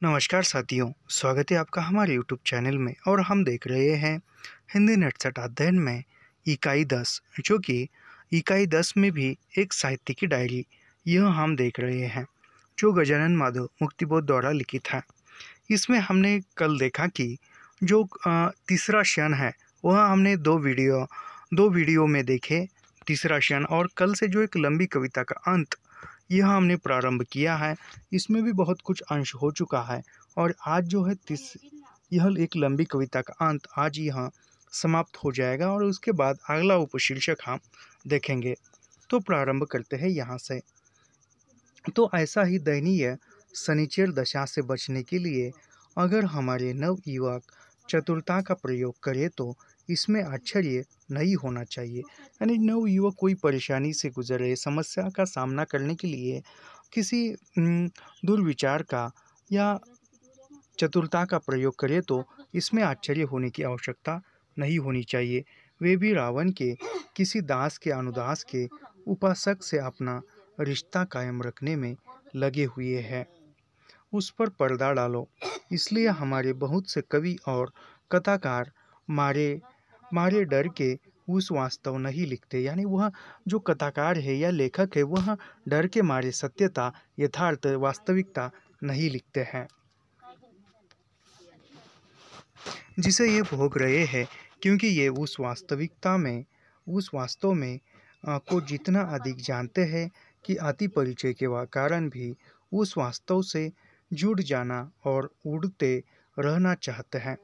नमस्कार साथियों, स्वागत है आपका हमारे YouTube चैनल में। और हम देख रहे हैं हिंदी नटसट अध्ययन में इकाई 10, जो कि इकाई 10 में भी एक साहित्य की डायरी यह हम देख रहे हैं, जो गजानन माधव मुक्तिबोध द्वारा लिखित है। इसमें हमने कल देखा कि जो तीसरा क्षण है वह हमने दो वीडियो में देखे तीसरा क्षण, और कल से जो एक लंबी कविता का अंत यह हमने प्रारंभ किया है। इसमें भी बहुत कुछ अंश हो चुका है और आज जो है यह एक लंबी कविता का अंत आज यहाँ समाप्त हो जाएगा और उसके बाद अगला उपशीर्षक हम देखेंगे। तो प्रारंभ करते हैं यहाँ से। तो ऐसा ही दयनीय शनिचर दशा से बचने के लिए अगर हमारे नवयुवक चतुरता का प्रयोग करें तो इसमें आश्चर्य नहीं होना चाहिए। यानी नवयुवक कोई परेशानी से गुजरे, समस्या का सामना करने के लिए किसी दुर्विचार का या चतुरता का प्रयोग करे तो इसमें आश्चर्य होने की आवश्यकता नहीं होनी चाहिए। वे भी रावण के किसी दास के अनुदास के उपासक से अपना रिश्ता कायम रखने में लगे हुए हैं। उस पर पर्दा डालो। इसलिए हमारे बहुत से कवि और कथाकार मारे डर के उस वास्तव नहीं लिखते। यानी वह जो कथाकार है या लेखक है वह डर के मारे सत्यता, यथार्थ, वास्तविकता नहीं लिखते हैं जिसे ये भोग रहे हैं, क्योंकि ये उस वास्तव में को जितना अधिक जानते हैं कि अति परिचय के कारण भी उस वास्तव से जुड़ जाना और उड़ते रहना चाहते हैं।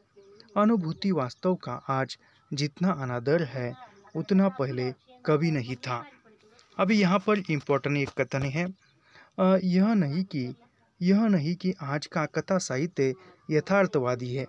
अनुभूति वास्तव का आज जितना अनादर है उतना पहले कभी नहीं था। अभी यहाँ पर इम्पोर्टेंट एक कथन है, यह नहीं कि आज का कथा साहित्य यथार्थवादी है।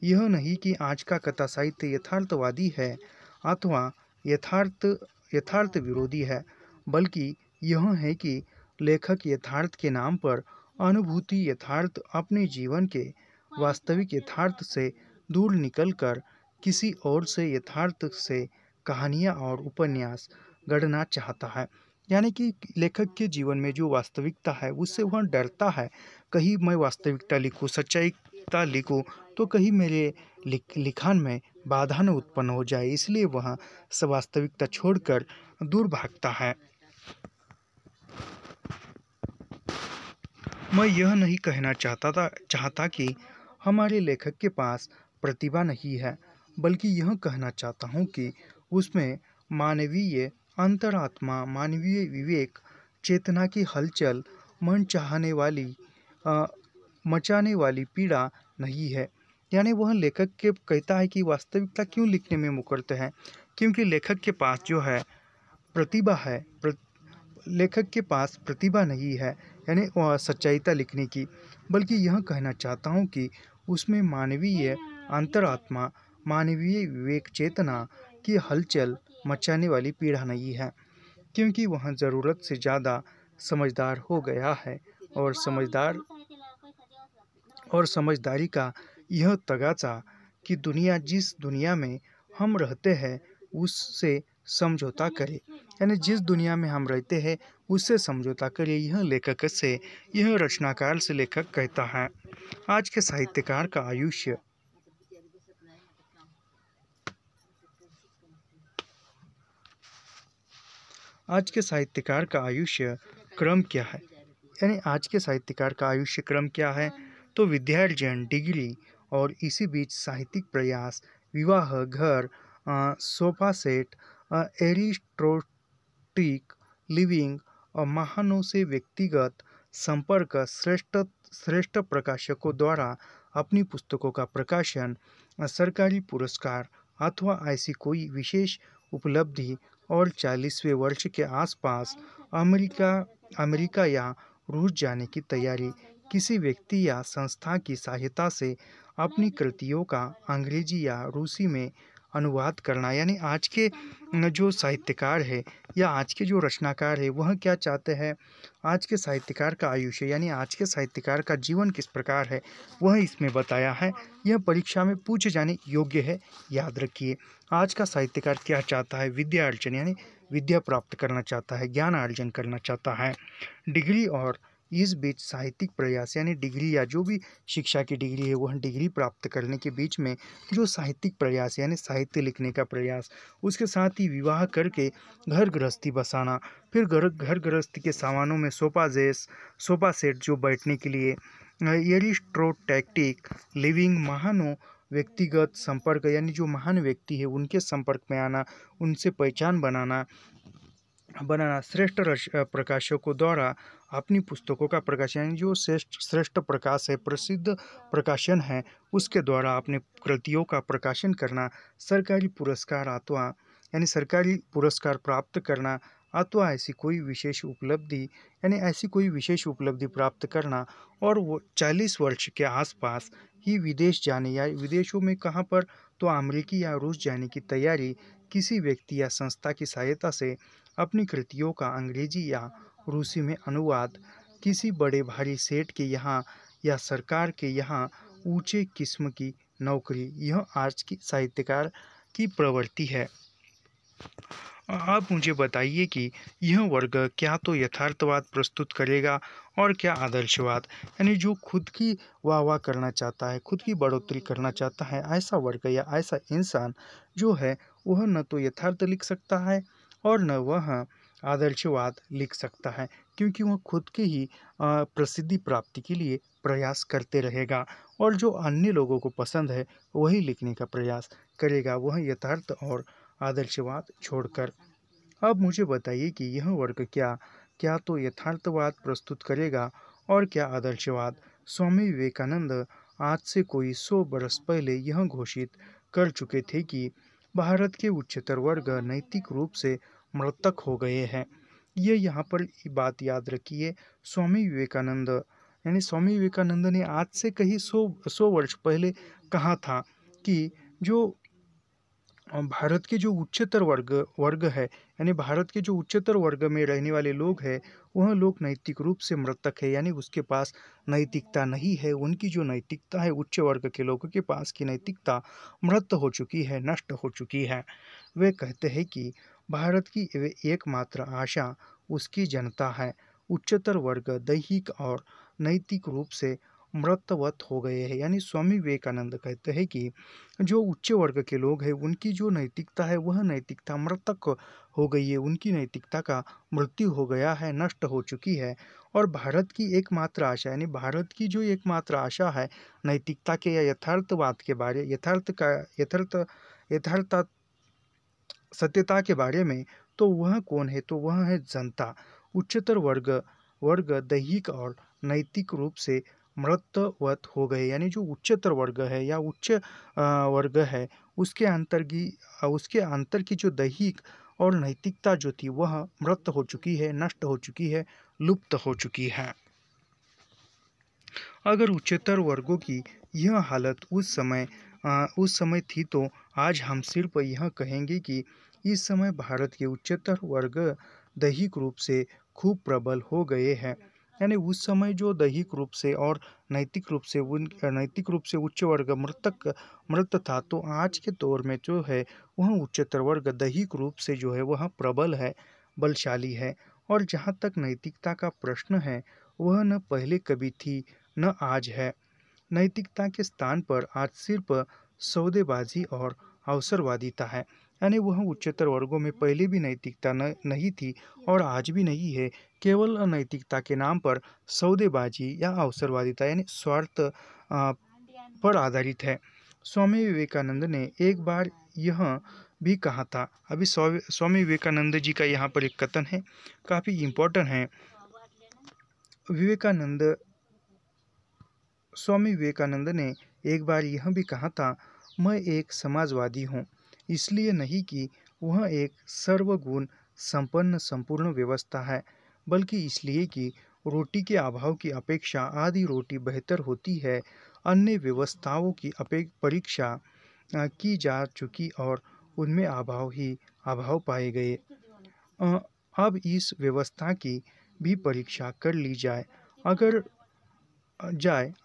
यह नहीं कि आज का कथा साहित्य यथार्थवादी है अथवा यथार्थ विरोधी है, बल्कि यह है कि लेखक यथार्थ के नाम पर अनुभूति यथार्थ अपने जीवन के वास्तविक यथार्थ से दूर निकलकर किसी और से यथार्थ से कहानियाँ और उपन्यास गढ़ना चाहता है। यानी कि लेखक के जीवन में जो वास्तविकता है उससे वह डरता है। कहीं मैं वास्तविकता लिखूँ, सच्चाईता लिखूँ तो कहीं मेरे लिखान में बाधा न उत्पन्न हो जाए, इसलिए वह वास्तविकता छोड़कर दूर भागता है। मैं यह नहीं कहना चाहता कि हमारे लेखक के पास प्रतिभा नहीं है, बल्कि यह कहना चाहता हूँ कि उसमें मानवीय अंतरात्मा, मानवीय विवेक, चेतना की हलचल, मन मचाने वाली पीड़ा नहीं है। यानी वह लेखक के कहता है कि वास्तविकता क्यों लिखने में मुकरते हैं, क्योंकि लेखक के पास जो है प्रतिभा है, लेखक के पास प्रतिभा नहीं है यानी सच्चाईता लिखने की, बल्कि यह कहना चाहता हूँ कि उसमें मानवीय अंतरात्मा, मानवीय विवेक, चेतना की हलचल मचाने वाली पीड़ा नहीं है, क्योंकि वह ज़रूरत से ज़्यादा समझदार हो गया है और समझदारी का यह तगाजा कि जिस दुनिया में हम रहते हैं उससे समझौता करे। यानी जिस दुनिया में हम रहते हैं उससे समझौता करे, यह लेखक से, यह रचनाकार से लेखक कहता है। आज के साहित्यकार का आयुष्य क्रम क्या है? यानी आज के साहित्यकार का आयुष्य क्रम क्या है? तो विद्यार्जन, डिग्री और इसी बीच साहित्यिक प्रयास, विवाह, घर, सोफा सेट, एरिस्टोटिक लिविंग और महानों से व्यक्तिगत संपर्क, श्रेष्ठ प्रकाशकों द्वारा अपनी पुस्तकों का प्रकाशन, सरकारी पुरस्कार अथवा ऐसी कोई विशेष उपलब्धि और 40वें वर्ष के आसपास अमेरिका या रूस जाने की तैयारी, किसी व्यक्ति या संस्था की सहायता से अपनी कृतियों का अंग्रेजी या रूसी में अनुवाद करना। यानी आज के जो साहित्यकार है या आज के जो रचनाकार है वह क्या चाहते हैं? आज के साहित्यकार का आयुष्य यानी आज के साहित्यकार का जीवन किस प्रकार है वह इसमें बताया है। यह परीक्षा में पूछे जाने योग्य है, याद रखिए। आज का साहित्यकार क्या चाहता है? विद्या अर्जन यानी विद्या प्राप्त करना चाहता है, ज्ञान अर्जन करना चाहता है। डिग्री और इस बीच साहित्यिक प्रयास यानी डिग्री या जो भी शिक्षा की डिग्री है वह डिग्री प्राप्त करने के बीच में जो साहित्यिक प्रयास यानी साहित्य लिखने का प्रयास, उसके साथ ही विवाह करके घर गृहस्थी बसाना, फिर घर गृहस्थी के सामानों में सोफा सेट जो बैठने के लिए, एरिस्टोटैटिक लिविंग, महानों व्यक्तिगत संपर्क यानी जो महान व्यक्ति है उनके संपर्क में आना, उनसे पहचान बनाना श्रेष्ठ प्रकाशकों द्वारा अपनी पुस्तकों का प्रकाशन यानी जो श्रेष्ठ प्रकाश है, प्रसिद्ध प्रकाशन है, उसके द्वारा अपने कृतियों का प्रकाशन करना, सरकारी पुरस्कार अथवा यानी सरकारी पुरस्कार प्राप्त करना अथवा ऐसी कोई विशेष उपलब्धि प्राप्त करना, और वो 40 वर्ष के आसपास ही विदेश जाने या विदेशों में कहाँ पर, तो अमेरिकी या रूस जाने की तैयारी, किसी व्यक्ति या संस्था की सहायता से अपनी कृतियों का अंग्रेजी या रूसी में अनुवाद, किसी बड़े भारी सेठ के यहाँ या सरकार के यहाँ ऊंचे किस्म की नौकरी, यह आज की साहित्यकार की प्रवृत्ति है। आप मुझे बताइए कि यह वर्ग क्या तो यथार्थवाद प्रस्तुत करेगा और क्या आदर्शवाद, यानी जो खुद की वाह करना चाहता है, खुद की बढ़ोतरी करना चाहता है, ऐसा वर्ग या ऐसा इंसान जो है वह न तो यथार्थ लिख सकता है और न वह आदर्शवाद लिख सकता है, क्योंकि वह खुद के ही प्रसिद्धि प्राप्ति के लिए प्रयास करते रहेगा, और जो अन्य लोगों को पसंद है वही लिखने का प्रयास करेगा, वह यथार्थ और आदर्शवाद छोड़कर। अब मुझे बताइए कि यह वर्ग क्या तो यथार्थवाद प्रस्तुत करेगा और क्या आदर्शवाद। स्वामी विवेकानंद आज से कोई 100 बरस पहले यह घोषित कर चुके थे कि भारत के उच्चतर वर्ग नैतिक रूप से मृतक हो गए हैं। ये यहाँ पर बात याद रखिए, स्वामी विवेकानंद ने आज से कहीं 100 वर्ष पहले कहा था कि जो भारत के जो उच्चतर वर्ग है, यानी भारत के जो उच्चतर वर्ग में रहने वाले लोग हैं, वह लोग नैतिक रूप से मृतक है, यानी उसके पास नैतिकता नहीं है। उनकी जो नैतिकता है, उच्च वर्ग के लोगों के पास की नैतिकता मृत हो चुकी है, नष्ट हो चुकी है। वे कहते हैं कि भारत की एकमात्र आशा उसकी जनता है। उच्चतर वर्ग दैहिक और नैतिक रूप से मृतवत हो गए हैं, यानी स्वामी विवेकानंद कहते हैं कि जो उच्च वर्ग के लोग हैं उनकी जो नैतिकता है वह नैतिकता मृतक हो गई है, उनकी नैतिकता का मृत्यु हो गया है, नष्ट हो चुकी है। और भारत की एकमात्र आशा यानी भारत की जो एकमात्र आशा है नैतिकता के या यथार्थवाद के बारे यथार्थ सत्यता के बारे में, तो वह कौन है, तो वह है जनता। उच्चतर वर्ग दैहिक और नैतिक रूप से मृतवत हो गए, यानी जो उच्चतर वर्ग है या उच्च वर्ग है उसके अंतर की जो दैहिक और नैतिकता जो थी वह मृत हो चुकी है, नष्ट हो चुकी है, लुप्त हो चुकी है। अगर उच्चतर वर्गों की यह हालत उस समय थी तो आज हम सिर्फ यह कहेंगे कि इस समय भारत के उच्चतर वर्ग दैहिक रूप से खूब प्रबल हो गए हैं, यानी उस समय जो दैहिक रूप से और नैतिक रूप से उच्च वर्ग मृत था, तो आज के दौर में जो है वह उच्चतर वर्ग दैहिक रूप से जो है वह प्रबल है, बलशाली है। और जहाँ तक नैतिकता का प्रश्न है वह न पहले कभी थी न आज है। नैतिकता के स्थान पर आज सिर्फ सौदेबाजी और अवसरवादिता है, यानी वह उच्चतर वर्गों में पहले भी नैतिकता नहीं थी और आज भी नहीं है, केवल नैतिकता के नाम पर सौदेबाजी या अवसरवादिता यानी स्वार्थ पर आधारित है। स्वामी विवेकानंद ने एक बार यह भी कहा था, अभी स्वामी विवेकानंद जी का यहाँ पर एक कथन है, काफ़ी इम्पोर्टेंट है। स्वामी विवेकानंद ने एक बार यह भी कहा था, मैं एक समाजवादी हूँ, इसलिए नहीं कि वह एक सर्वगुण संपन्न संपूर्ण व्यवस्था है, बल्कि इसलिए कि रोटी के अभाव की अपेक्षा आधी रोटी बेहतर होती है। अन्य व्यवस्थाओं की परीक्षा की जा चुकी और उनमें अभाव पाए गए। अब इस व्यवस्था की भी परीक्षा कर ली जाए,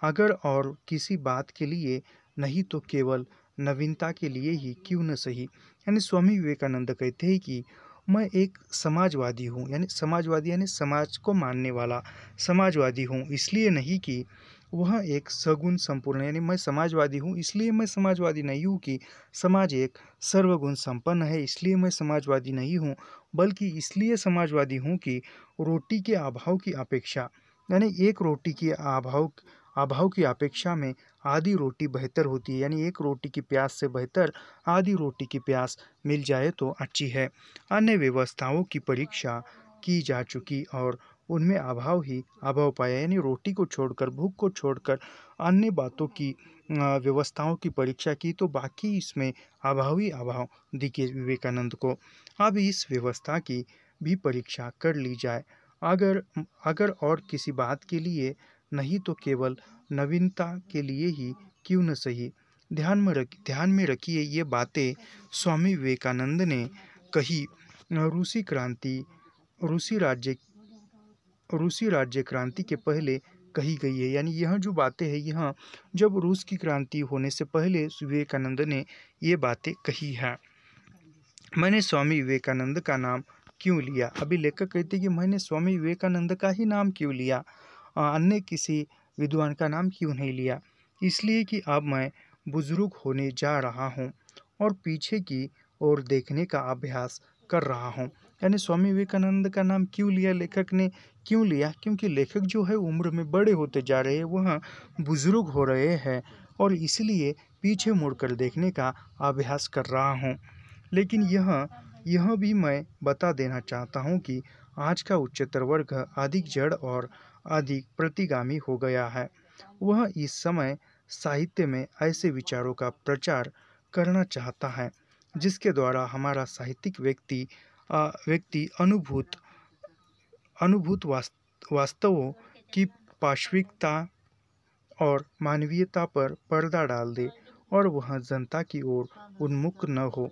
अगर और किसी बात के लिए नहीं तो केवल नवीनता के लिए ही क्यों न सही। यानी स्वामी विवेकानंद कहते हैं कि मैं एक समाजवादी हूँ, यानी समाजवादी यानी समाज को मानने वाला समाजवादी हूँ, इसलिए नहीं कि वह एक सगुण संपूर्ण, यानी मैं समाजवादी हूँ इसलिए मैं समाजवादी नहीं हूँ कि समाज एक सर्वगुण संपन्न है इसलिए मैं समाजवादी नहीं हूँ, बल्कि इसलिए समाजवादी हूँ कि रोटी के अभाव की अपेक्षा, यानी एक रोटी के अभाव अभाव की अपेक्षा में आधी रोटी बेहतर होती है, यानी एक रोटी की प्यास से बेहतर आधी रोटी की प्यास मिल जाए तो अच्छी है। अन्य व्यवस्थाओं की परीक्षा की जा चुकी और उनमें अभाव ही अभाव पाया, यानी रोटी को छोड़कर, भूख को छोड़कर अन्य बातों की व्यवस्थाओं की परीक्षा की तो बाकी इसमें अभाव ही अभाव दिखे विवेकानंद को। अब इस व्यवस्था की भी परीक्षा कर ली जाए, अगर अगर और किसी बात के लिए नहीं तो केवल नवीनता के लिए ही क्यों न सही। ध्यान में रखिए ये बातें स्वामी विवेकानंद ने कही रूसी क्रांति रूसी राज्य रूसी राज्य क्रांति के पहले कही गई है, यानी यह जो बातें हैं यह जब रूस की क्रांति होने से पहले विवेकानंद ने ये बातें कही है। मैंने स्वामी विवेकानंद का नाम क्यों लिया? अभी लेखक कहते हैं कि मैंने स्वामी विवेकानंद का ही नाम क्यों लिया, अन्य किसी विद्वान का नाम क्यों नहीं लिया? इसलिए कि अब मैं बुजुर्ग होने जा रहा हूँ और पीछे की ओर देखने का अभ्यास कर रहा हूँ। यानी स्वामी विवेकानंद का नाम क्यों लिया लेखक ने? क्यों लिया? क्योंकि लेखक जो है उम्र में बड़े होते जा रहे हैं, वह बुजुर्ग हो रहे हैं और इसलिए पीछे मुड़कर देखने का अभ्यास कर रहा हूँ। लेकिन यह भी मैं बता देना चाहता हूँ कि आज का उच्चतर वर्ग अधिक जड़ और अधिक प्रतिगामी हो गया है। वह इस समय साहित्य में ऐसे विचारों का प्रचार करना चाहता है जिसके द्वारा हमारा साहित्यिक व्यक्ति अनुभूत वास्तवों की पाश्विकता और मानवीयता पर पर्दा डाल दे और वह जनता की ओर उन्मुख न हो।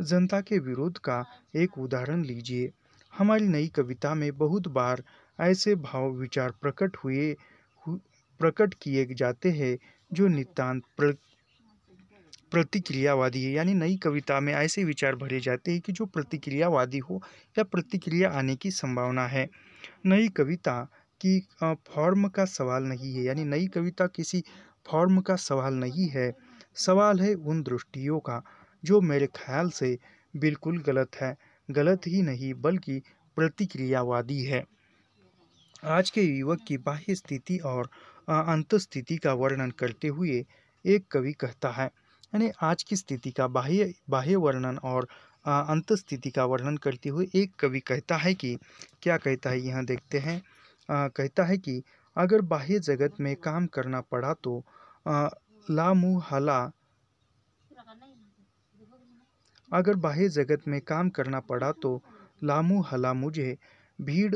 जनता के विरोध का एक उदाहरण लीजिए। हमारी नई कविता में बहुत बार ऐसे भाव विचार प्रकट किए जाते हैं जो नितांत प्रतिक्रियावादी है, यानी नई कविता में ऐसे विचार भरे जाते हैं कि जो प्रतिक्रियावादी हो या प्रतिक्रिया आने की संभावना है। नई कविता की फॉर्म का सवाल नहीं है, यानी नई कविता किसी फॉर्म का सवाल नहीं है, सवाल है उन दृष्टियों का जो मेरे ख्याल से बिल्कुल गलत है, गलत ही नहीं बल्कि प्रतिक्रियावादी है। आज के युवक की बाह्य स्थिति और अंतस्थिति का वर्णन करते हुए एक कवि कहता है, यानी आज की स्थिति का बाह्य वर्णन और अंतस्थिति का वर्णन करते हुए एक कवि कहता है कि क्या कहता है यहाँ देखते हैं। कहता है कि अगर बाह्य जगत में काम करना पड़ा तो लामुहला अगर बाह्य जगत में काम करना पड़ा तो लामुहला मुझे भीड़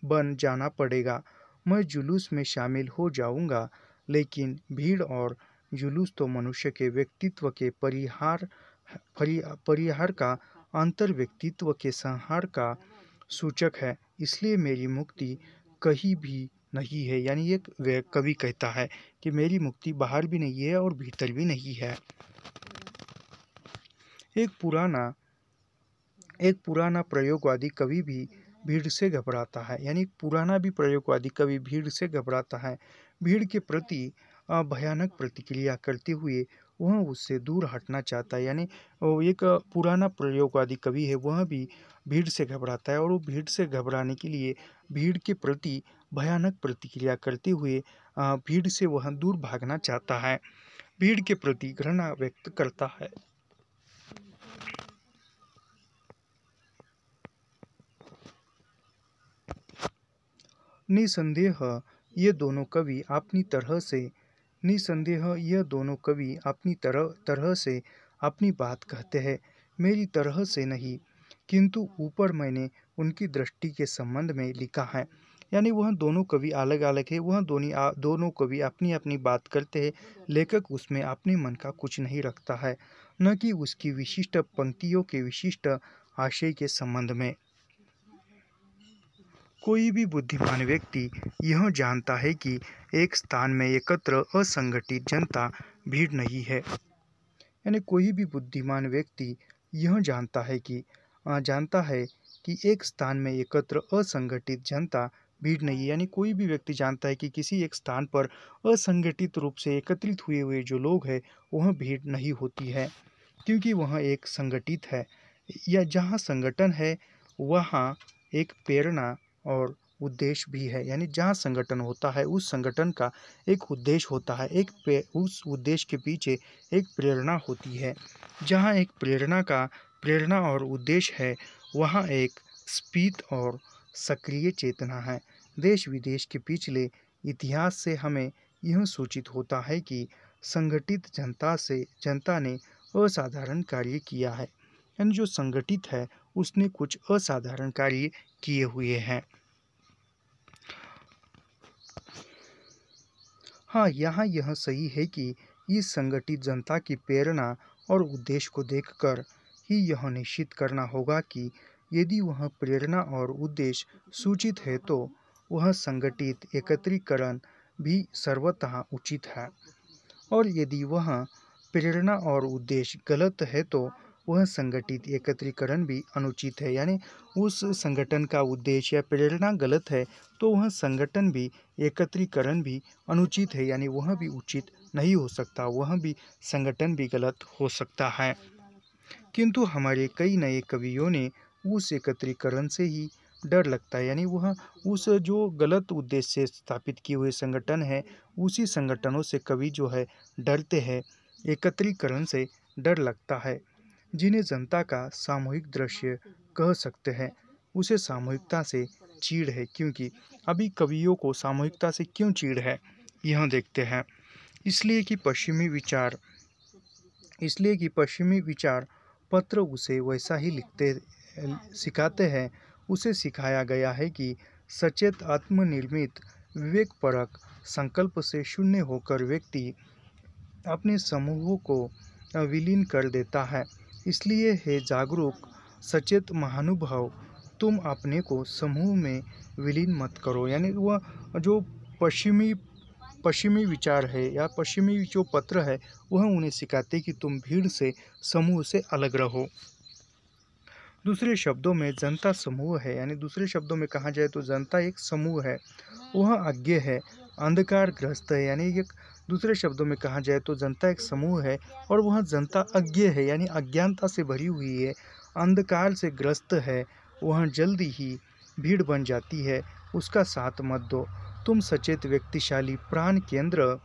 बन जाना पड़ेगा। मैं जुलूस में शामिल हो जाऊंगा, लेकिन भीड़ और जुलूस तो मनुष्य के व्यक्तित्व के परिहार का अंतर व्यक्तित्व के संहार का सूचक है, इसलिए मेरी मुक्ति कहीं भी नहीं है। यानी एक कवि कहता है कि मेरी मुक्ति बाहर भी नहीं है और भीतर भी नहीं है। एक पुराना प्रयोगवादी कवि भी भीड़ से घबराता है, यानी पुराना भी प्रयोगवादी कवि भीड़ से घबराता है। भीड़ के प्रति भयानक प्रतिक्रिया करते हुए वह उससे दूर हटना चाहता है, यानी एक पुराना प्रयोगवादी कवि है वह भी भीड़ से घबराता है और वो भीड़ से घबराने के लिए भीड़ के प्रति भयानक प्रतिक्रिया करते हुए भीड़ से वह दूर भागना चाहता है, भीड़ के प्रति घृणा व्यक्त करता है। निसंदेह ये दोनों कवि अपनी तरह से अपनी बात कहते हैं, मेरी तरह से नहीं, किंतु ऊपर मैंने उनकी दृष्टि के संबंध में लिखा है। यानी वह दोनों कवि अलग अलग है, वह दोनों कवि अपनी अपनी बात करते हैं, लेखक उसमें अपने मन का कुछ नहीं रखता है, न कि उसकी विशिष्ट पंक्तियों के विशिष्ट आशय के संबंध में। कोई भी बुद्धिमान व्यक्ति यह जानता है कि एक स्थान में एकत्र असंगठित जनता भीड़ नहीं है, यानी कोई भी बुद्धिमान व्यक्ति यह जानता है कि जानता है कि एक स्थान में एकत्र असंगठित जनता भीड़ नहीं है, यानी कोई भी व्यक्ति जानता है कि किसी एक स्थान पर असंगठित रूप से एकत्रित हुए हुए जो लोग हैं वह भीड़ नहीं होती है, क्योंकि वह एक संगठित है। या जहाँ संगठन है वहाँ एक प्रेरणा और उद्देश्य भी है, यानी जहाँ संगठन होता है उस संगठन का एक उद्देश्य होता है, उस उद्देश्य के पीछे एक प्रेरणा होती है। जहाँ एक प्रेरणा और उद्देश्य है वहाँ एक स्फीत और सक्रिय चेतना है। देश विदेश के पिछले इतिहास से हमें यह सूचित होता है कि संगठित जनता ने असाधारण कार्य किया है, यानी जो संगठित है उसने कुछ असाधारण कार्य किए हुए हैं। हाँ, यहाँ यह सही है कि इस संगठित जनता की प्रेरणा और उद्देश्य को देखकर ही यह निश्चित करना होगा कि यदि वह प्रेरणा और उद्देश्य सूचित है तो वह संगठित एकत्रीकरण भी सर्वतः उचित है, और यदि वह प्रेरणा और उद्देश्य गलत है तो वह संगठित एकत्रीकरण भी अनुचित है। यानी उस संगठन का उद्देश्य या प्रेरणा गलत है तो वह संगठन भी एकत्रीकरण भी अनुचित है, यानी वह भी उचित नहीं हो सकता, वह भी संगठन भी गलत हो सकता है। किंतु हमारे कई नए कवियों ने उस एकत्रीकरण से ही डर लगता है, यानी वह उस जो गलत उद्देश्य से स्थापित किए हुए संगठन है उसी संगठनों से कवि जो है डरते हैं, एकत्रीकरण से डर लगता है। जिन्हें जनता का सामूहिक दृश्य कह सकते हैं उसे सामूहिकता से चीड़ है, क्योंकि अभी कवियों को सामूहिकता से क्यों चीड़ है यह देखते हैं। इसलिए कि पश्चिमी विचार पत्र उसे वैसा ही सिखाते हैं। उसे सिखाया गया है कि सचेत आत्मनिर्मित विवेकपरक संकल्प से शून्य होकर व्यक्ति अपने समूहों को विलीन कर देता है। इसलिए हे जागरूक सचेत महानुभाव, तुम अपने को समूह में विलीन मत करो। यानी वह जो पश्चिमी विचार है या पश्चिमी जो पत्र है वह उन्हें सिखाते कि तुम भीड़ से समूह से अलग रहो। दूसरे शब्दों में जनता समूह है, यानी दूसरे शब्दों में कहा जाए तो जनता एक समूह है, वह अज्ञ है, अंधकारग्रस्त है। यानी एक दूसरे शब्दों में कहा जाए तो जनता एक समूह है और वह जनता अज्ञ है, यानी अज्ञानता से भरी हुई है, अंधकार से ग्रस्त है, वह जल्दी ही भीड़ बन जाती है, उसका साथ मत दो। तुम सचेत व्यक्तिशाली प्राण केंद्र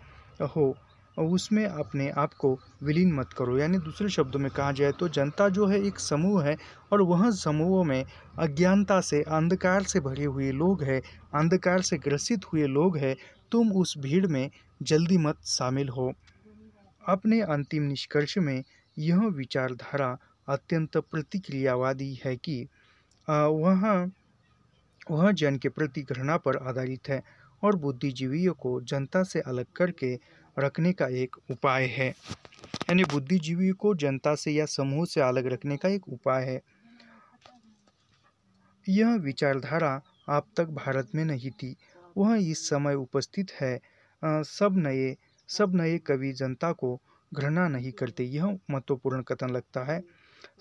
हो, उसमें अपने आप को विलीन मत करो। यानी दूसरे शब्दों में कहा जाए तो जनता जो है एक समूह है और वह समूहों में अज्ञानता से अंधकार से भरे हुए लोग हैं, अंधकार से ग्रसित हुए लोग हैं, तुम उस भीड़ में जल्दी मत शामिल हो। अपने अंतिम निष्कर्ष में यह विचारधारा अत्यंत प्रतिक्रियावादी है कि वह जन के प्रति घृणा पर आधारित है और बुद्धिजीवियों को जनता से अलग करके रखने का एक उपाय है। यानी बुद्धिजीवियों को जनता से या समूह से अलग रखने का एक उपाय है। यह विचारधारा अब तक भारत में नहीं थी, वह इस समय उपस्थित है। सब नए कवि जनता को घृणा नहीं करते, यह महत्वपूर्ण कथन लगता है।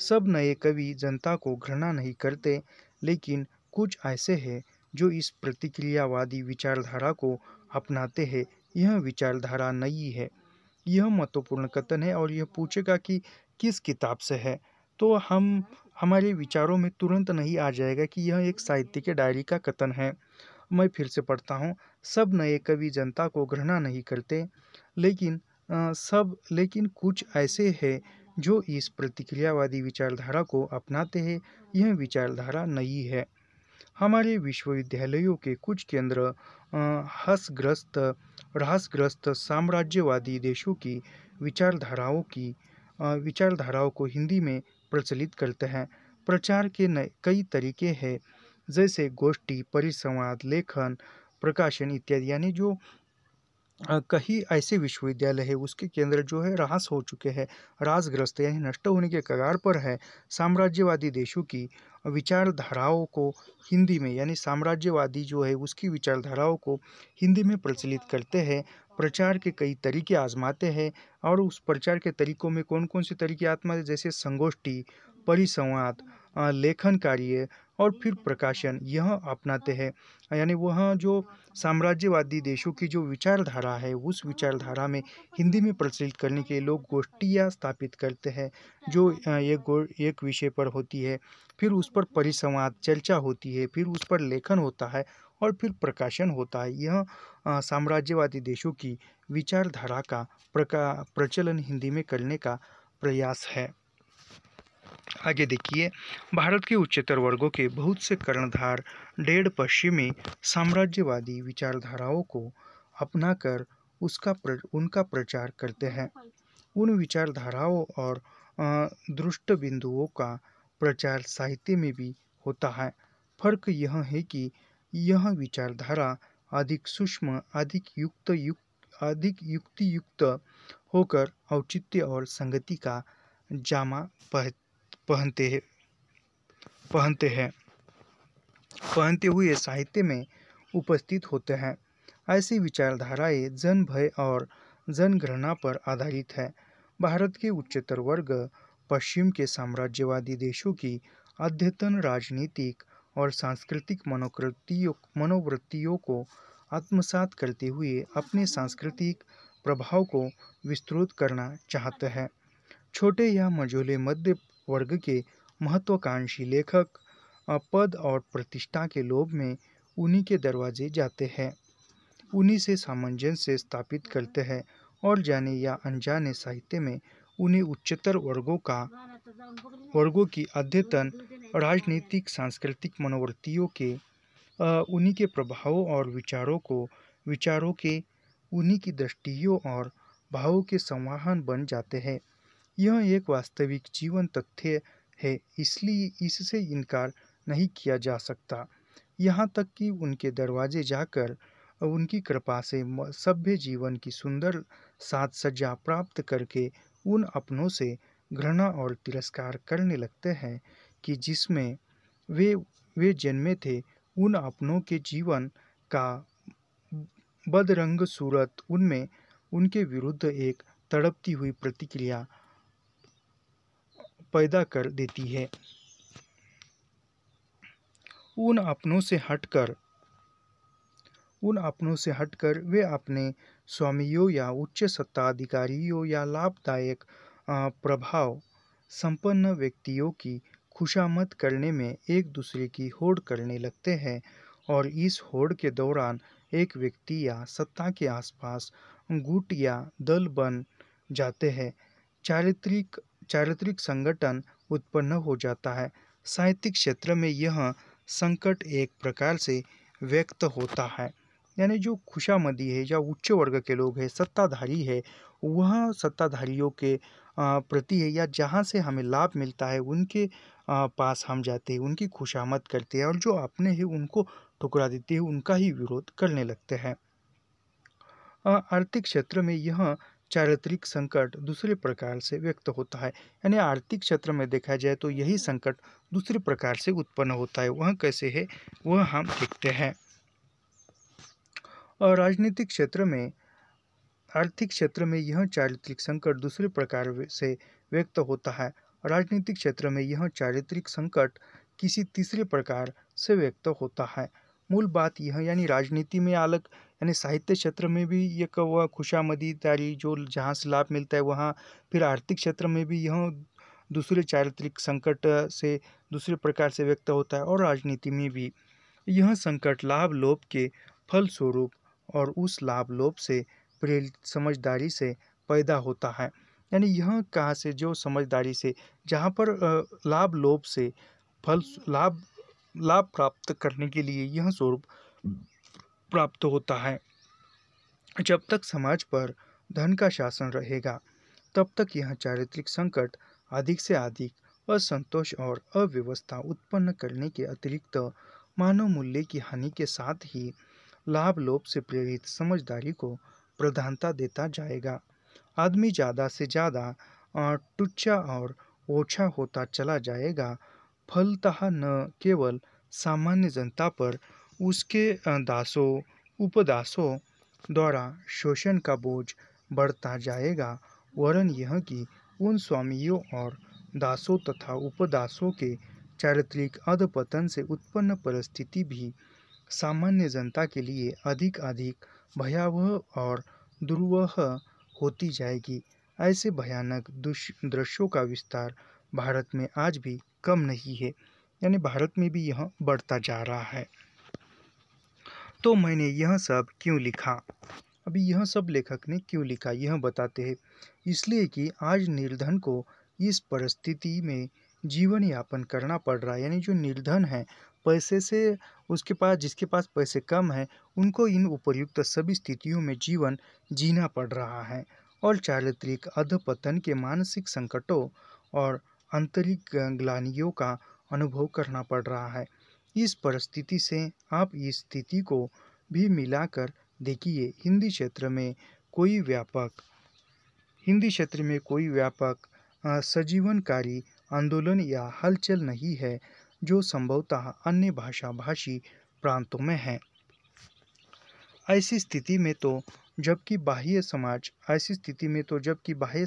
सब नए कवि जनता को घृणा नहीं करते, लेकिन कुछ ऐसे हैं जो इस प्रतिक्रियावादी विचारधारा को अपनाते हैं। यह विचारधारा नई है, यह महत्वपूर्ण कथन है और यह पूछेगा कि किस किताब से है, तो हमारे विचारों में तुरंत नहीं आ जाएगा कि यह एक साहित्य के डायरी का कथन है। मैं फिर से पढ़ता हूँ। सब नए कवि जनता को घृणा नहीं करते, लेकिन कुछ ऐसे हैं जो इस प्रतिक्रियावादी विचारधारा को अपनाते हैं। यह विचारधारा नई है। हमारे विश्वविद्यालयों के कुछ केंद्र ह्रासग्रस्त साम्राज्यवादी देशों की विचारधाराओं को हिंदी में प्रचलित करते हैं। प्रचार के कई तरीके हैं, जैसे गोष्ठी, परिसंवाद, लेखन, प्रकाशन इत्यादि। यानी जो कई ऐसे विश्वविद्यालय है उसके केंद्र जो है ह्रास हो चुके हैं, ह्रासग्रस्त यानी नष्ट होने के कगार पर है। साम्राज्यवादी देशों की विचारधाराओं को हिंदी में, यानी साम्राज्यवादी जो है उसकी विचारधाराओं को हिंदी में प्रचलित करते हैं। प्रचार के कई तरीके आजमाते हैं और उस प्रचार के तरीकों में कौन कौन से तरीके आजमाते, जैसे संगोष्ठी, परिसंवाद, लेखन कार्य और फिर प्रकाशन यह अपनाते हैं। यानी वह जो साम्राज्यवादी देशों की जो विचारधारा है, उस विचारधारा में हिंदी में प्रचलित करने के लिए लोग गोष्ठियाँ स्थापित करते हैं, जो एक विषय पर होती है, फिर उस पर परिसंवाद चर्चा होती है, फिर उस पर लेखन होता है और फिर प्रकाशन होता है। यह साम्राज्यवादी देशों की विचारधारा का प्रचलन हिंदी में करने का प्रयास है। आगे देखिए, भारत के उच्चतर वर्गों के बहुत से कर्णधार डेढ़ पश्चिमी साम्राज्यवादी विचारधाराओं को अपनाकर उनका प्रचार करते हैं। उन विचारधाराओं और दृष्ट बिंदुओं का प्रचार साहित्य में भी होता है। फर्क यह है कि यह विचारधारा अधिक सूक्ष्म, अधिक युक्तियुक्त होकर औचित्य और संगति का जामा पहनते हुए साहित्य में उपस्थित होते हैं। ऐसी विचारधाराएं जन भय और जनगणना पर आधारित है। भारत के उच्चतर वर्ग पश्चिम के साम्राज्यवादी देशों की अद्यतन राजनीतिक और सांस्कृतिक मनोवृत्तियों को आत्मसात करते हुए अपने सांस्कृतिक प्रभाव को विस्तृत करना चाहते हैं। छोटे या मझोले मध्य वर्ग के महत्वाकांक्षी लेखक पद और प्रतिष्ठा के लोभ में उन्हीं के दरवाजे जाते हैं, उन्हीं से सामंजस्य स्थापित करते हैं और जाने या अनजाने साहित्य में उन्हीं उच्चतर वर्गों की अद्यतन राजनीतिक सांस्कृतिक मनोवृत्तियों के उन्हीं के प्रभावों और विचारों के उन्हीं की दृष्टियों और भावों के संवाहन बन जाते हैं। यह एक वास्तविक जीवन तथ्य है, इसलिए इससे इनकार नहीं किया जा सकता। यहाँ तक कि उनके दरवाजे जाकर उनकी कृपा से सभ्य जीवन की सुंदर साज सज्जा प्राप्त करके उन अपनों से घृणा और तिरस्कार करने लगते हैं कि जिसमें वे जन्मे थे। उन अपनों के जीवन का बदरंग सूरत उनमें उनके विरुद्ध एक तड़पती हुई प्रतिक्रिया पैदा कर देती है। उन अपनों से हटकर वे अपने स्वामियों या उच्च सत्ताधिकारियों या लाभदायक प्रभाव संपन्न व्यक्तियों की खुशामद करने में एक दूसरे की होड़ करने लगते हैं और इस होड़ के दौरान एक व्यक्ति या सत्ता के आसपास गुट या दल बन जाते हैं। चारित्रिक संगठन उत्पन्न हो जाता है। साहित्यिक क्षेत्र में यह संकट एक प्रकार से व्यक्त होता है। यानी जो खुशामदी है या उच्च वर्ग के लोग हैं, सत्ताधारी है, वह सत्ताधारियों के प्रति है या जहाँ से हमें लाभ मिलता है उनके पास हम जाते हैं, उनकी खुशामद करते हैं और जो अपने हैं उनको ठुकरा देते हैं, उनका ही विरोध करने लगते हैं। आर्थिक क्षेत्र में यह चारित्रिक संकट दूसरे प्रकार से व्यक्त होता है। यानी आर्थिक क्षेत्र में देखा जाए तो यही संकट दूसरे प्रकार से उत्पन्न होता है। वह कैसे है वह हम देखते हैं। और राजनीतिक क्षेत्र में आर्थिक क्षेत्र में यह चारित्रिक संकट दूसरे प्रकार से व्यक्त होता है। राजनीतिक क्षेत्र में यह चारित्रिक संकट किसी तीसरे प्रकार से व्यक्त होता है। मूल बात यह यानी राजनीति में अलग, यानी साहित्य क्षेत्र में भी एक वह खुशामदीदारी जो जहाँ से लाभ मिलता है वहाँ, फिर आर्थिक क्षेत्र में भी यह दूसरे चारित्रिक संकट से दूसरे प्रकार से व्यक्त होता है और राजनीति में भी यह संकट लाभ लोभ के फलस्वरूप और उस लाभ लोभ से प्रेरित समझदारी से पैदा होता है। यानी यह कहाँ से, जो समझदारी से, जहाँ पर लाभ लोभ से लाभ प्राप्त करने के लिए यह स्वरूप प्राप्त होता है। जब तक समाज पर धन का शासन रहेगा तब तक यह चारित्रिक संकट अधिक से अधिक असंतोष और अव्यवस्था उत्पन्न करने के अतिरिक्त मानव मूल्य की हानि के साथ ही लाभ लोभ से प्रेरित समझदारी को प्रधानता देता जाएगा। आदमी ज़्यादा से ज़्यादा टुच्चा और ओछा होता चला जाएगा। फलतः न केवल सामान्य जनता पर उसके दासों उपदासों द्वारा शोषण का बोझ बढ़ता जाएगा, वरन यह कि उन स्वामियों और दासों तथा उपदासों के चारित्रिक अधपतन से उत्पन्न परिस्थिति भी सामान्य जनता के लिए अधिक अधिक भयावह और दुर्वह होती जाएगी। ऐसे भयानक दृश्यों का विस्तार भारत में आज भी कम नहीं है, यानी भारत में भी यह बढ़ता जा रहा है। तो मैंने यह सब क्यों लिखा? अभी यह सब लेखक ने क्यों लिखा यह बताते हैं। इसलिए कि आज निर्धन को इस परिस्थिति में जीवन यापन करना पड़ रहा है, यानी जो निर्धन है, पैसे से उसके पास जिसके पास पैसे कम है, उनको इन उपर्युक्त सभी स्थितियों में जीवन जीना पड़ रहा है और चारित्रिक अधपतन के मानसिक संकटों और आंतरिक ग्लानियों का अनुभव करना पड़ रहा है। इस परिस्थिति से आप इस स्थिति को भी मिलाकर देखिए। हिंदी क्षेत्र में कोई व्यापक सजीवनकारी आंदोलन या हलचल नहीं है जो संभवतः अन्य भाषा भाषी प्रांतों में है। ऐसी स्थिति में तो जबकि बाह्य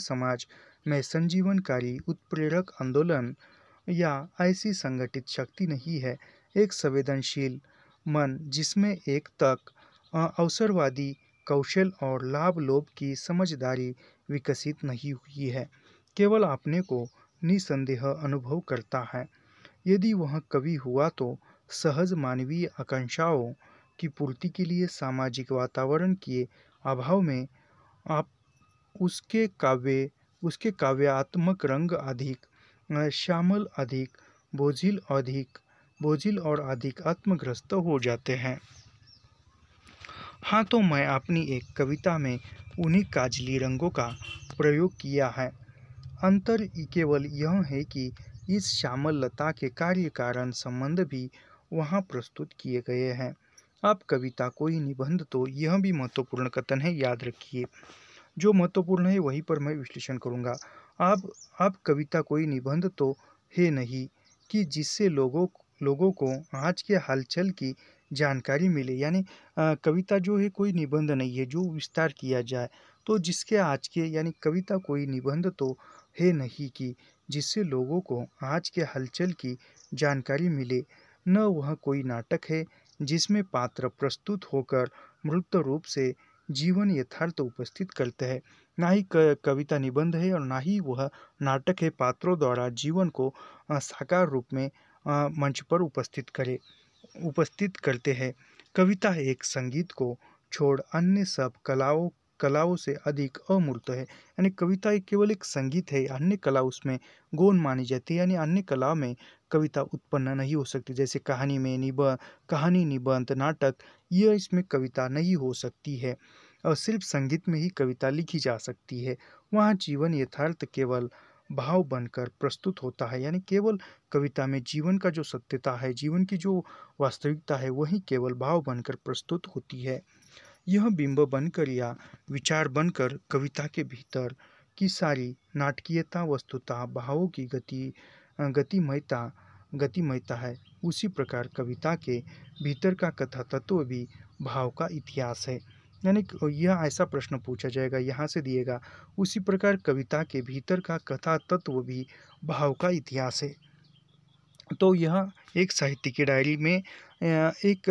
समाज में संजीवनकारी उत्प्रेरक आंदोलन या ऐसी संगठित शक्ति नहीं है। एक संवेदनशील मन जिसमें एक तक अवसरवादी कौशल और लाभ लोभ की समझदारी विकसित नहीं हुई है, केवल अपने को निसंदेह अनुभव करता है। यदि वह कवि हुआ तो सहज मानवीय आकांक्षाओं की पूर्ति के लिए सामाजिक वातावरण के अभाव में आप उसके काव्यात्मक रंग अधिक श्यामल, अधिक बोझिल और अधिक आत्मग्रस्त हो जाते हैं। हाँ, तो मैं अपनी एक कविता में उन्हीं काजली रंगों का प्रयोग किया है। अंतर केवल यह है कि इस श्यामल लता के कार्य कारण संबंध भी वहाँ प्रस्तुत किए गए हैं। आप कविता कोई निबंध, तो यह भी महत्वपूर्ण कथन है, याद रखिए। जो महत्वपूर्ण है वहीं पर मैं विश्लेषण करूँगा। आप कविता कोई निबंध तो है नहीं कि जिससे लोगों को आज के हलचल की जानकारी मिले, यानी कविता जो है कोई निबंध नहीं है जो विस्तार किया जाए, तो जिसके आज के यानी कविता कोई निबंध तो है नहीं कि जिससे लोगों को आज के हलचल की जानकारी मिले। न वह कोई नाटक है जिसमें पात्र प्रस्तुत होकर मूर्त रूप से जीवन यथार्थ उपस्थित करते हैं। ना ही कविता निबंध है और ना ही वह नाटक है पात्रों द्वारा जीवन को साकार रूप में मंच पर उपस्थित करते हैं। कविता एक संगीत को छोड़ अन्य सब कलाओं से अधिक अमूर्त है, यानी कविता केवल एक संगीत है, अन्य कला उसमें गौण मानी जाती है, यानी अन्य कला में कविता उत्पन्न नहीं हो सकती। जैसे कहानी, निबंध, नाटक, यह इसमें कविता नहीं हो सकती है और सिर्फ संगीत में ही कविता लिखी जा सकती है। वहाँ जीवन यथार्थ केवल भाव बनकर प्रस्तुत होता है, यानी केवल कविता में जीवन का जो सत्यता है, जीवन की जो वास्तविकता है, वही केवल भाव बनकर प्रस्तुत होती है। यह बिंब बनकर या विचार बनकर कविता के भीतर की सारी नाटकीयता वस्तुतः भावों की गतिमयता है। उसी प्रकार कविता के भीतर का कथा तत्व भी भाव का इतिहास है। यानी यह ऐसा प्रश्न पूछा जाएगा, यहाँ से दिएगा, उसी प्रकार कविता के भीतर का कथा तत्व भी भाव का इतिहास है। तो यह एक साहित्य की डायरी में एक